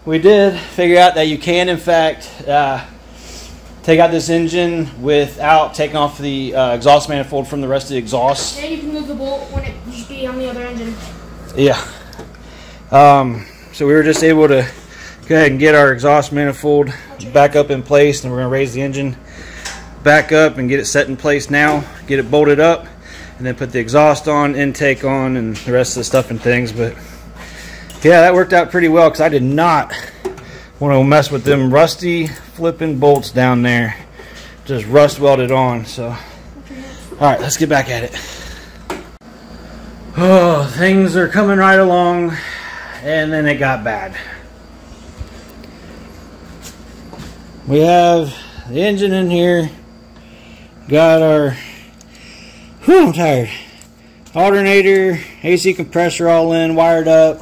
We did figure out that you can, in fact, take out this engine without taking off the exhaust manifold from the rest of the exhaust. And you can move the bolt when it used to be on the other engine. Yeah. So we were just able to go ahead and get our exhaust manifold back up in place, and we're going to raise the engine back up and get it set in place now, get it bolted up, and then put the exhaust on, intake on, and the rest of the stuff and things. But yeah, that worked out pretty well because I did not want to mess with them rusty flipping bolts down there. Just rust welded on. So, all right, let's get back at it. Oh, things are coming right along, and then it got bad. We have the engine in here. Got our, I'm tired. Alternator, AC compressor all in, wired up.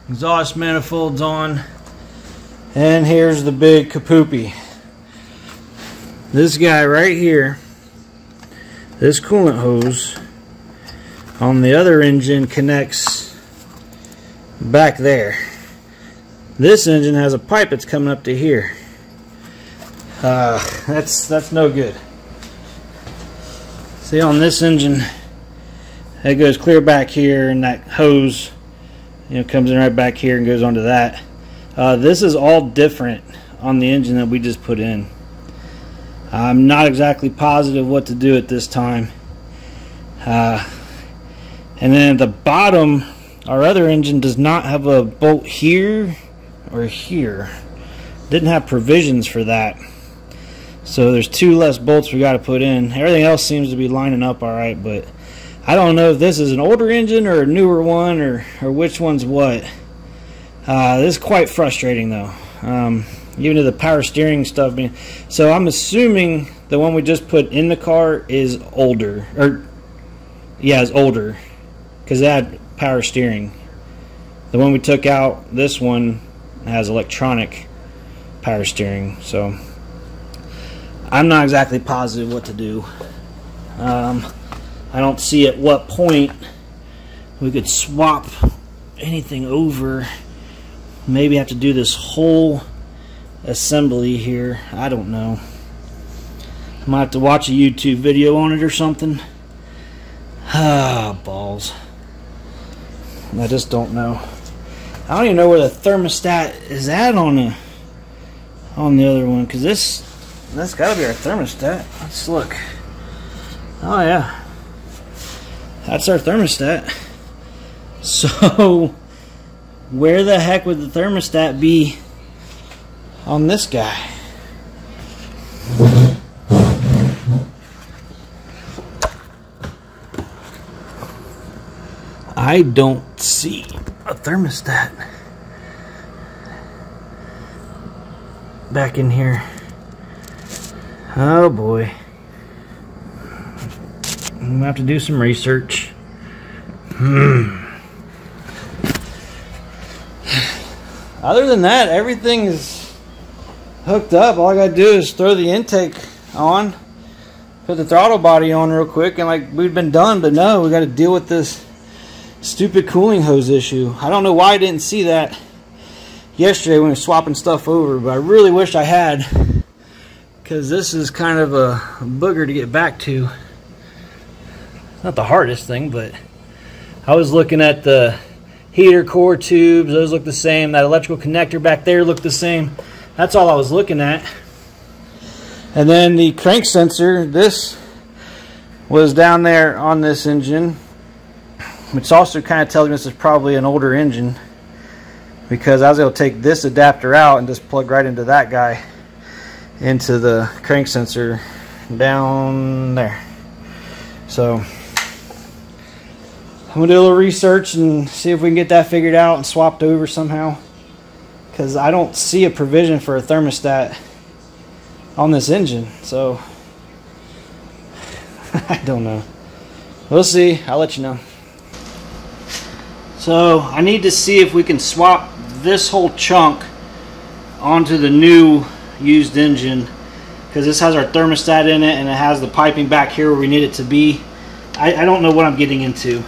Exhaust manifolds on, and here's the big kapoopy. This guy right here, this coolant hose on the other engine connects back there. This engine has a pipe that's coming up to here. That's no good. See, on this engine, it goes clear back here, and that hose, comes in right back here and goes onto that. This is all different on the engine that we just put in. I'm not exactly positive what to do at this time. And then at the bottom, our other engine does not have a bolt here or here. Didn't have provisions for that. So there's 2 less bolts we got to put in. Everything else seems to be lining up all right, but I don't know if this is an older engine or a newer one, or which one's what. This is quite frustrating though. Even to the power steering stuff being, so I'm assuming the one we just put in the car is older, is older, because it had power steering. The one we took out, this one has electronic power steering, so I'm not exactly positive what to do. I don't see at what point we could swap anything over. Maybe have to do this whole assembly here. I don't know. I might have to watch a YouTube video on it or something. Ah, balls. I just don't know. I don't even know where the thermostat is at on the other one, because that's got to be our thermostat. Let's look. Oh yeah, that's our thermostat. So where the heck would the thermostat be on this guy? I don't see a thermostat back in here. Oh boy. I'm gonna have to do some research. Other than that, everything is hooked up. All I gotta do is throw the intake on, put the throttle body on real quick, and like we'd been done, but no, we got to deal with this stupid cooling hose issue. I don't know why I didn't see that yesterday when we were swapping stuff over, but I really wish I had, because this is kind of a booger to get back to. Not the hardest thing, but I was looking at the heater core tubes. Those look the same. That electrical connector back there looked the same. That's all I was looking at. And then the crank sensor, this was down there on this engine, which also kind of tells me this is probably an older engine, because I was able to take this adapter out and just plug right into that guy, into the crank sensor down there. So I'm going to do a little research and see if we can get that figured out and swapped over somehow, because I don't see a provision for a thermostat on this engine, so I don't know. We'll see. I'll let you know. So I need to see if we can swap this whole chunk onto the new used engine, because this has our thermostat in it and it has the piping back here where we need it to be. I don't know what I'm getting into.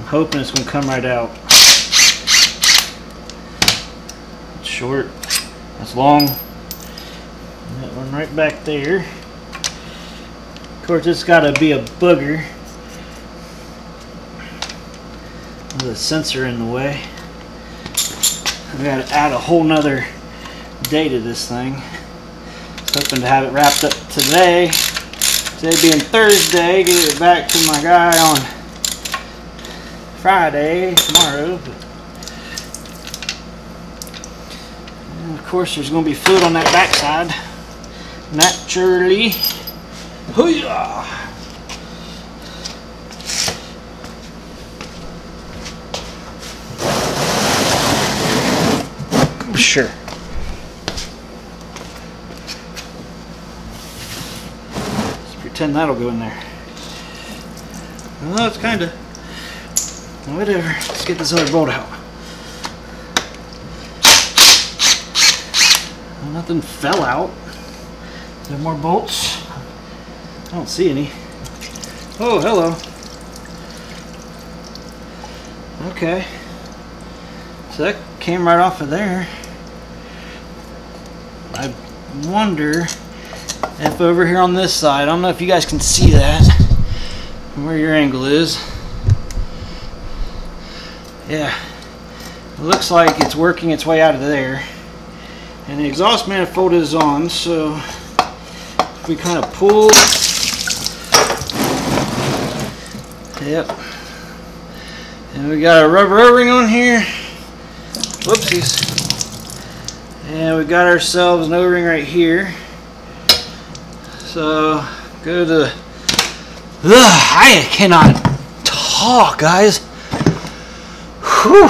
Hoping it's going to come right out. It's short, that's long. That one right back there. Of course, it's got to be a booger with a sensor in the way. We got to add a whole nother day to this thing. Hoping to have it wrapped up today. Today being Thursday, get it back to my guy on Friday, tomorrow. And of course, there's going to be fluid on that backside, naturally. Hoo-yah! Sure. Let's pretend that'll go in there. Well, it's kind of. Whatever. Let's get this other bolt out. Well, nothing fell out. Is there more bolts? I don't see any. Oh, hello. Okay. So that came right off of there. I wonder if over here on this side, I don't know if you guys can see that, where your angle is. Yeah, it looks like it's working its way out of there, and the exhaust manifold is on, so if we kind of pull, yep, and we got a rubber O-ring on here, whoopsies, and we got ourselves an O-ring right here. So go to I cannot talk, guys. Whew.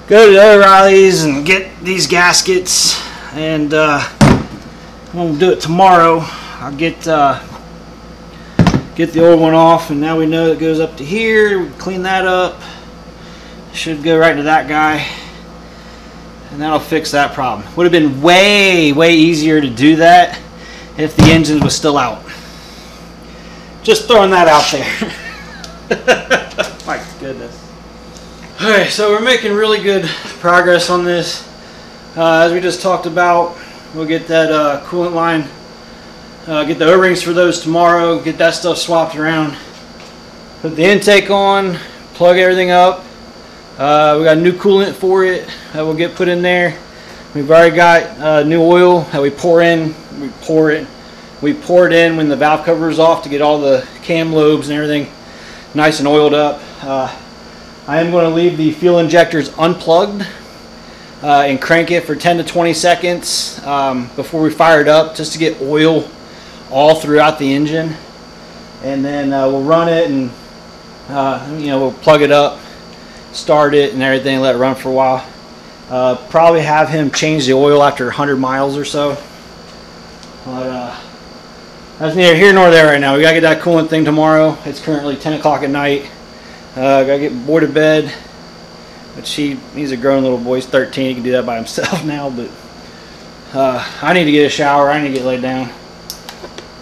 Go to O'Reilly's and get these gaskets, and I'm gonna do it tomorrow. I'll get the old one off, and now we know it goes up to here. We clean that up. Should go right to that guy, and that'll fix that problem. Would have been way easier to do that if the engine was still out. Just throwing that out there. My goodness. Alright, so we're making really good progress on this. As we just talked about, we'll get that coolant line, get the O-rings for those tomorrow, get that stuff swapped around, put the intake on, plug everything up. We got new coolant for it that we'll get put in there. We've already got new oil that we pour in. We pour it in when the valve cover is off to get all the cam lobes and everything nice and oiled up. I am going to leave the fuel injectors unplugged and crank it for 10 to 20 seconds before we fire it up, just to get oil all throughout the engine. And then we'll run it, and we'll plug it up, start it and everything, let it run for a while. Probably have him change the oil after 100 miles or so. But that's neither here nor there right now. We gotta get that coolant thing tomorrow. It's currently 10 o'clock at night. Gotta get bored to bed, But he's a grown little boy. He's 13. He can do that by himself now. But I need to get a shower. I need to get laid down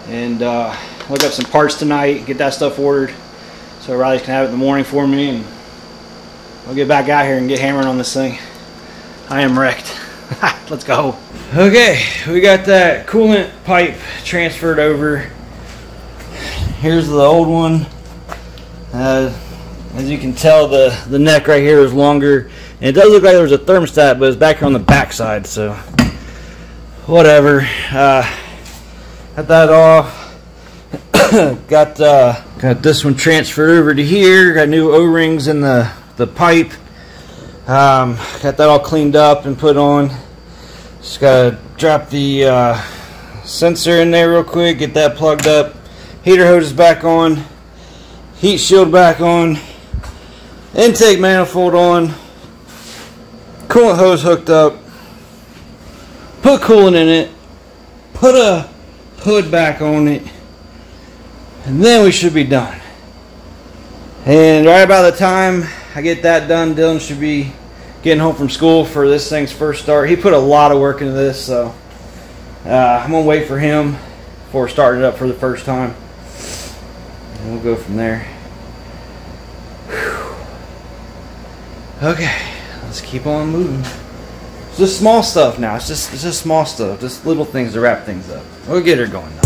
and look up some parts tonight. Get that stuff ordered so Riley can have it in the morning for me, and I'll get back out here and get hammering on this thing. I am wrecked. Let's go. Okay, we got that coolant pipe transferred over. Here's the old one. As you can tell, the neck right here is longer, and it does look like there was a thermostat, but it's back here on the back side, so whatever. Got that off. got this one transferred over to here. Got new O-rings in the pipe. Got that all cleaned up and put on. Just gotta drop the sensor in there real quick, get that plugged up. Heater hose is back on. Heat shield back on. Intake manifold on. Coolant hose hooked up. Put coolant in it. Put a hood back on it. And then we should be done. And right about the time I get that done, Dylan should be getting home from school for this thing's first start. He put a lot of work into this, so I'm going to wait for him before starting it up for the first time. And we'll go from there. Whew. Okay, let's keep on moving. It's just small stuff now. It's just small stuff. Just little things to wrap things up. We'll get her going now.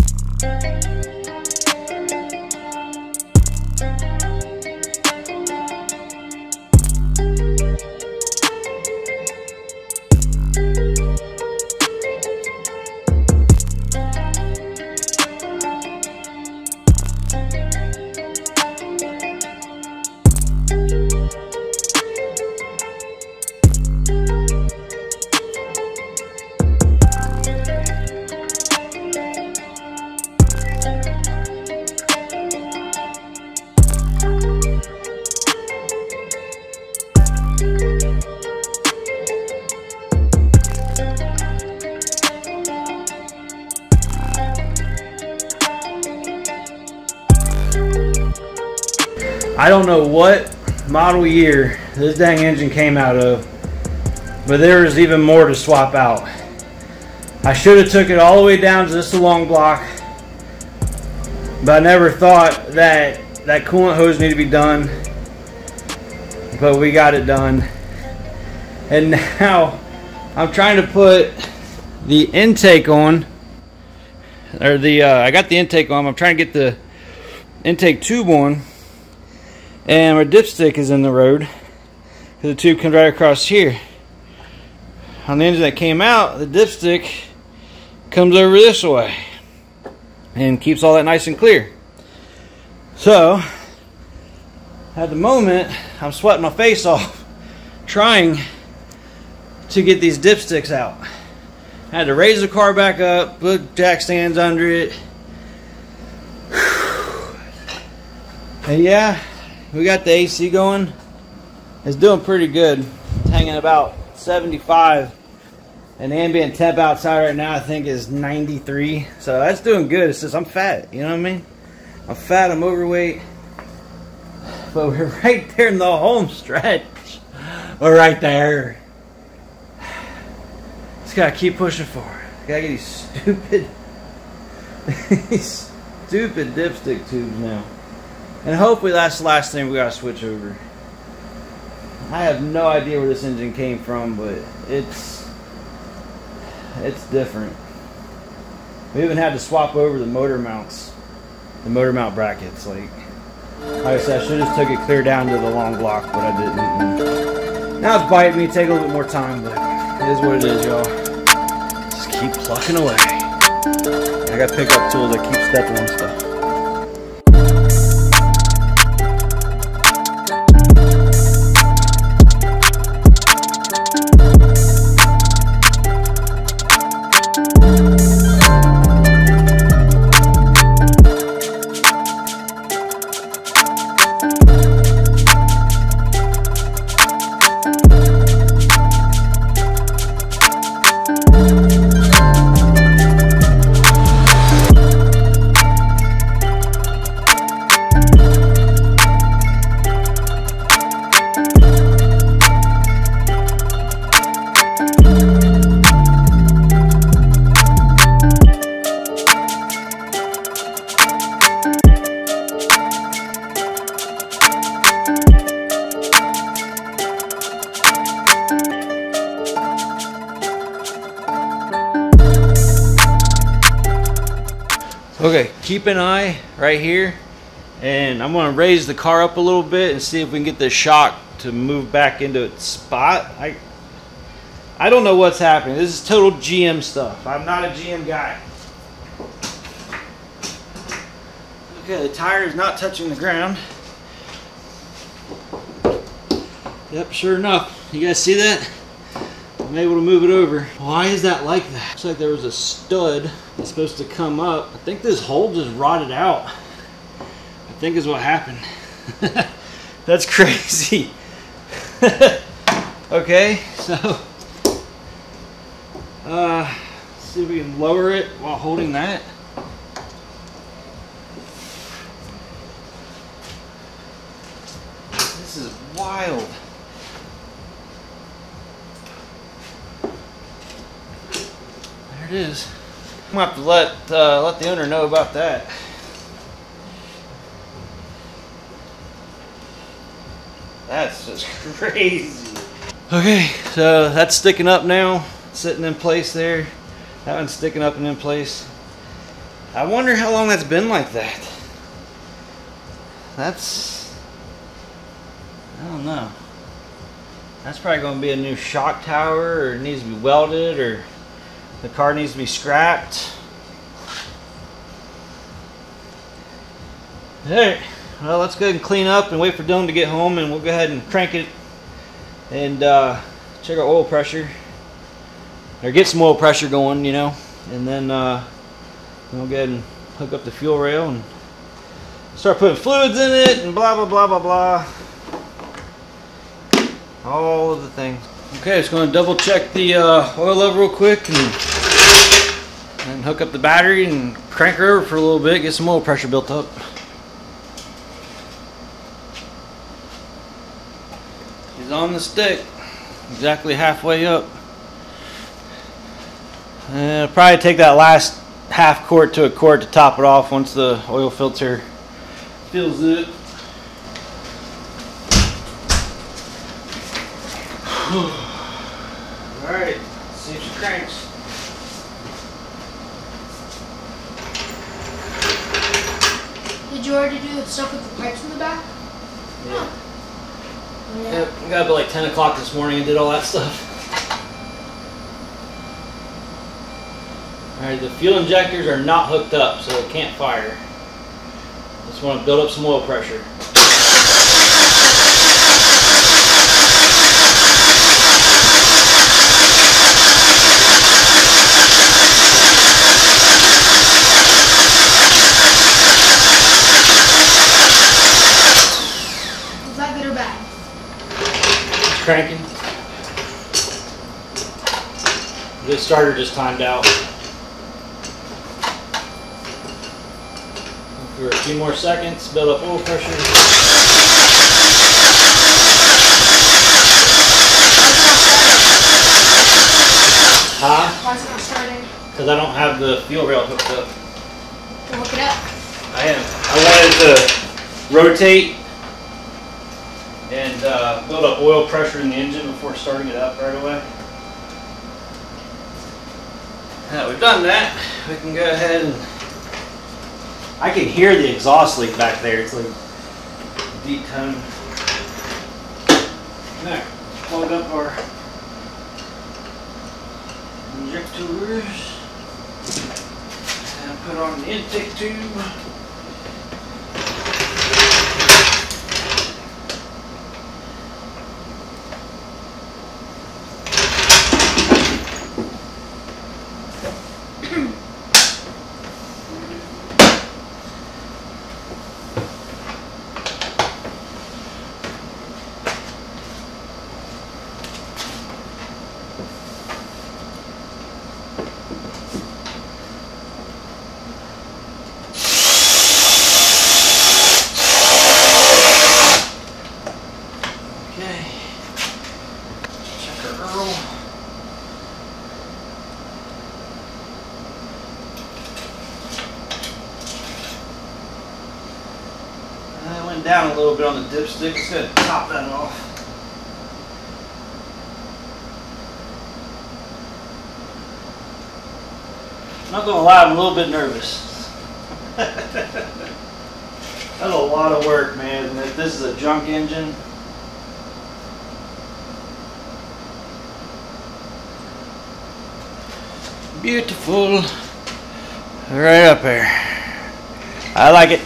I don't know what model year this dang engine came out of, but there was even more to swap out. I should have took it all the way down to just a long block, but I never thought that that coolant hose needed to be done, but we got it done. And now I'm trying to put the intake on, or I got the intake on. I'm trying to get the intake tube on. And my dipstick is in the road because the tube comes right across here. On the engine that came out, the dipstick comes over this way and keeps all that nice and clear. So at the moment, I'm sweating my face off trying to get these dipsticks out. I had to raise the car back up, put jack stands under it. And yeah, we got the AC going. It's doing pretty good. It's hanging about 75. And the ambient temp outside right now I think is 93. So that's doing good. It's just I'm fat, you know what I mean? I'm fat, I'm overweight. But we're right there in the home stretch. We're right there. Just gotta keep pushing forward. Gotta get these stupid dipstick tubes now. And hopefully that's the last thing we gotta switch over. I have no idea where this engine came from, but it's different. We even had to swap over the motor mounts, the motor mount brackets. Like I said, I should have just took it clear down to the long block, but I didn't. And now it's biting me. Take a little bit more time, but it is what it is, y'all. Just keep plucking away. I got pickup tools that keep stepping on stuff. keep an eye right here, and I'm going to raise the car up a little bit and see if we can get the shock to move back into its spot. I don't know what's happening. This is total GM stuff. I'm not a GM guy. Okay, the tire is not touching the ground. Yep, sure enough. You guys see that? I'm able to move it over. Why is that like that? Looks like there was a stud that's supposed to come up. I think this hole just rotted out. I think is what happened. That's crazy. Okay, so see if we can lower it while holding that. This is wild. There it is. I'm gonna have to let the owner know about that. That's just crazy. Okay, so that's sticking up now, sitting in place there. That one's sticking up and in place. I wonder how long that's been like that. I don't know. That's probably going to be a new shock tower, or it needs to be welded, or the car needs to be scrapped. Alright, well, let's go ahead and clean up and wait for Dylan to get home, and we'll go ahead and crank it and check our oil pressure, or get some oil pressure going, you know, and then we'll go ahead and hook up the fuel rail and start putting fluids in it and blah blah blah blah blah, all of the things. Okay, just going to double check the oil level real quick and hook up the battery and crank her over for a little bit, get some oil pressure built up. She's on the stick, exactly halfway up. And I'll probably take that last half quart to a quart to top it off once the oil filter fills it. Alright, let's see if she cranks. Did you already do the stuff with the pipes in the back? Yeah. Oh. Yeah. Yep, I got up at like 10 o'clock this morning and did all that stuff. Alright, the fuel injectors are not hooked up, so it can't fire. Just want to build up some oil pressure. Is that good or bad? It's cranking. The starter just timed out. For a few more seconds, build up oil pressure. Huh? Why is it not starting? Because I don't have the fuel rail hooked up. We'll hook it up. I wanted to rotate and build up oil pressure in the engine before starting it up right away. Now we've done that, we can go ahead and I can hear the exhaust leak back there. It's like deep tone. Now, plug up our injectors and put on the intake tube. Down a little bit on the dipstick. Just gonna top that off. Not gonna lie, I'm a little bit nervous. That's a lot of work, man. If this is a junk engine. Beautiful. Right up there. I like it.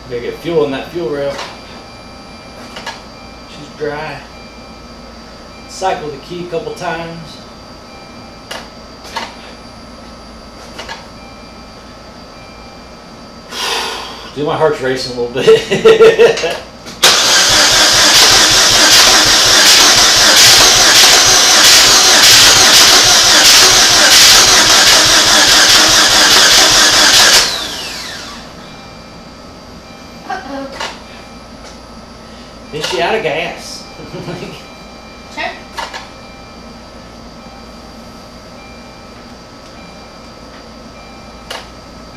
Gotta get fuel in that fuel rail. She's dry. Cycle the key a couple times. Dude, my heart's racing a little bit. Is she out of gas? Sure.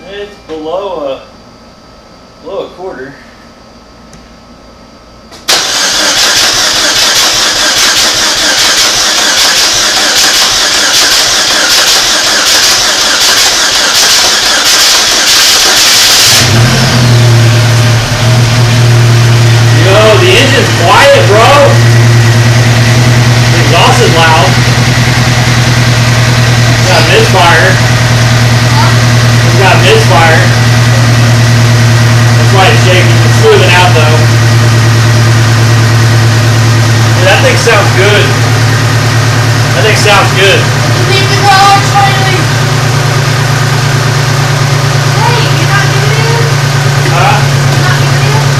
It's below a quarter. The engine's quiet, bro. The exhaust is loud. It's got misfire. It's got misfire. That's why it's shaking. It's smoothing out though. Dude, that thing sounds good. That thing sounds good. Leave the garage finally. Hey, you're not doing it? Huh? You're not doing it?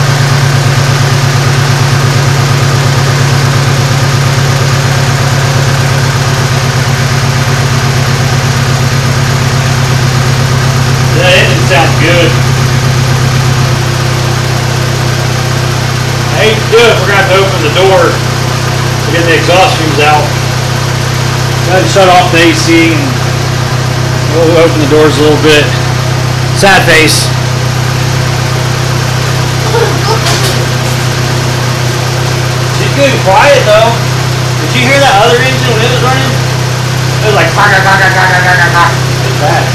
That engine sounds good. I hate to do it. We're going to have to open the door to get the exhaust fumes out. Got to shut off the AC and we'll open the doors a little bit. Sad face. She's good and quiet though. Did you hear that other engine when it was running? It was like it's bad.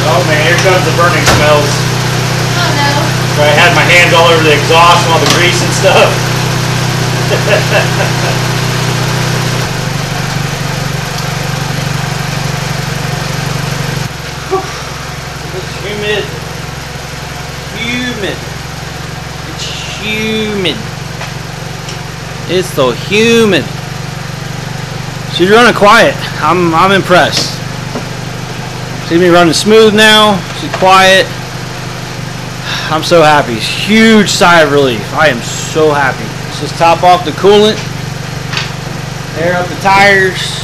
Oh man, here comes the burning smells. Oh no. I had my hands all over the exhaust and all the grease and stuff. It's humid. Humid. It's humid. It's so humid. She's running quiet. I'm impressed. See me running smooth now. She's quiet. I'm so happy. Huge sigh of relief. I am so happy. Let's just top off the coolant, air up the tires,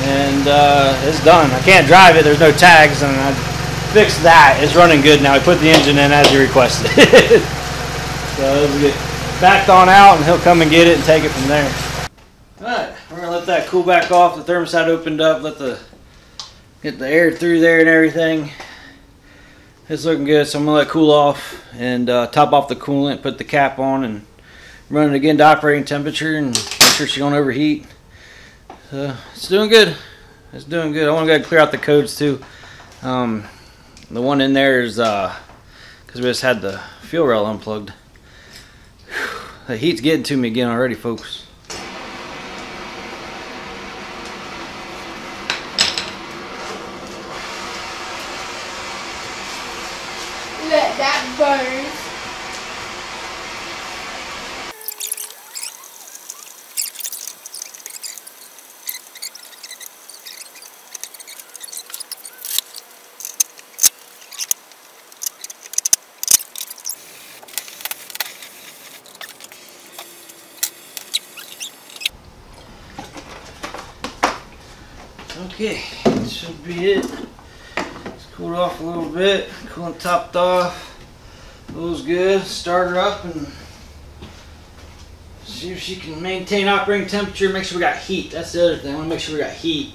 and it's done. I can't drive it. There's no tags, and I fixed that. It's running good now. I put the engine in as you requested. So let's get backed on out, and he'll come and get it and take it from there. All right, we're gonna let that cool back off. The thermostat opened up. Get the air through there and everything. It's looking good, so I'm gonna let it cool off and top off the coolant, put the cap on, and run it again to operating temperature and make sure she don't overheat. So it's doing good. It's doing good. I want to go ahead and clear out the codes too. The one in there is because we just had the fuel rail unplugged. Whew, the heat's getting to me again already, folks. Let that burn. Okay, that should be it. It's cooled off a little bit. Coolant topped off. Feels good. Start her up and see if she can maintain operating temperature. Make sure we got heat. That's the other thing. I want to make sure we got heat.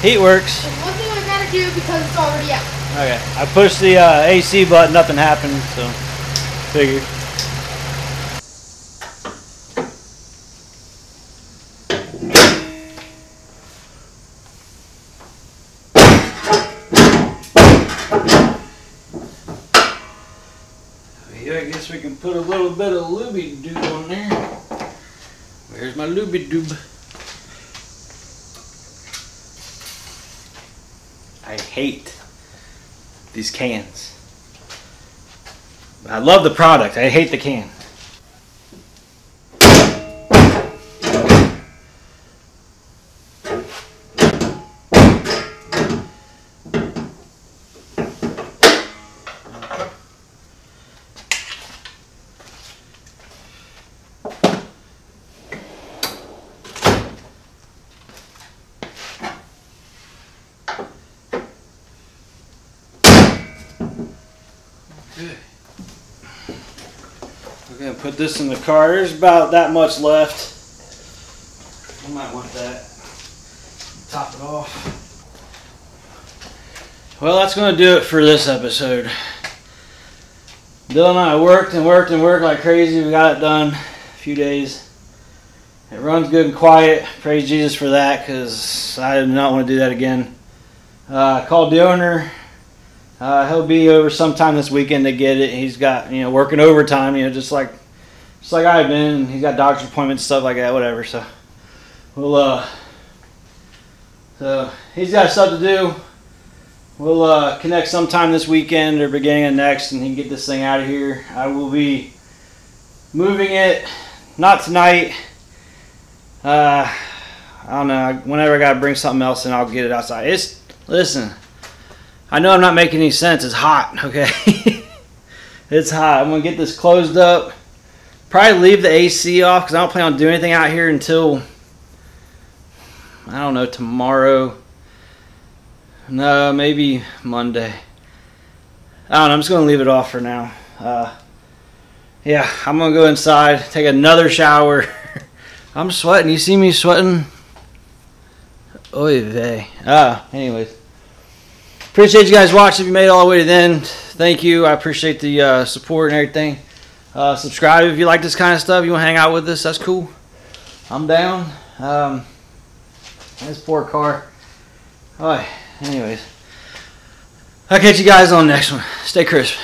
Heat works. There's one thing I gotta do because it's already out. Okay. I pushed the AC button, nothing happened, so figured. I guess we can put a little bit of looby-doob on there. Where's my looby-doob? I hate these cans. I love the product. I hate the can. We're gonna put this in the car. There's about that much left. I might want that. Top it off. Well, that's gonna do it for this episode. Dylan and I worked and worked and worked like crazy. We got it done a few days. It runs good and quiet. Praise Jesus for that, because I did not want to do that again. I called the owner. He'll be over sometime this weekend to get it. He's got, working overtime, just like I've been. He's got doctor's appointments, stuff like that, whatever. So we'll so he's got stuff to do. We'll connect sometime this weekend or beginning of next, and he can get this thing out of here. I will be moving it, not tonight. I don't know. Whenever I gotta bring something else in, I'll get it outside. Listen. I know I'm not making any sense. It's hot, okay? It's hot. I'm going to get this closed up. Probably leave the AC off because I don't plan on doing anything out here until, I don't know, tomorrow. No, maybe Monday. I don't know. I'm just going to leave it off for now. Yeah, I'm going to go inside, take another shower. I'm sweating. You see me sweating? Oy vey. Anyways. Appreciate you guys watching. If you made it all the way to the end, thank you. I appreciate the support and everything. Subscribe if you like this kind of stuff. You want to hang out with us, that's cool. I'm down. This poor car. All right, anyways. I'll catch you guys on the next one. Stay crisp.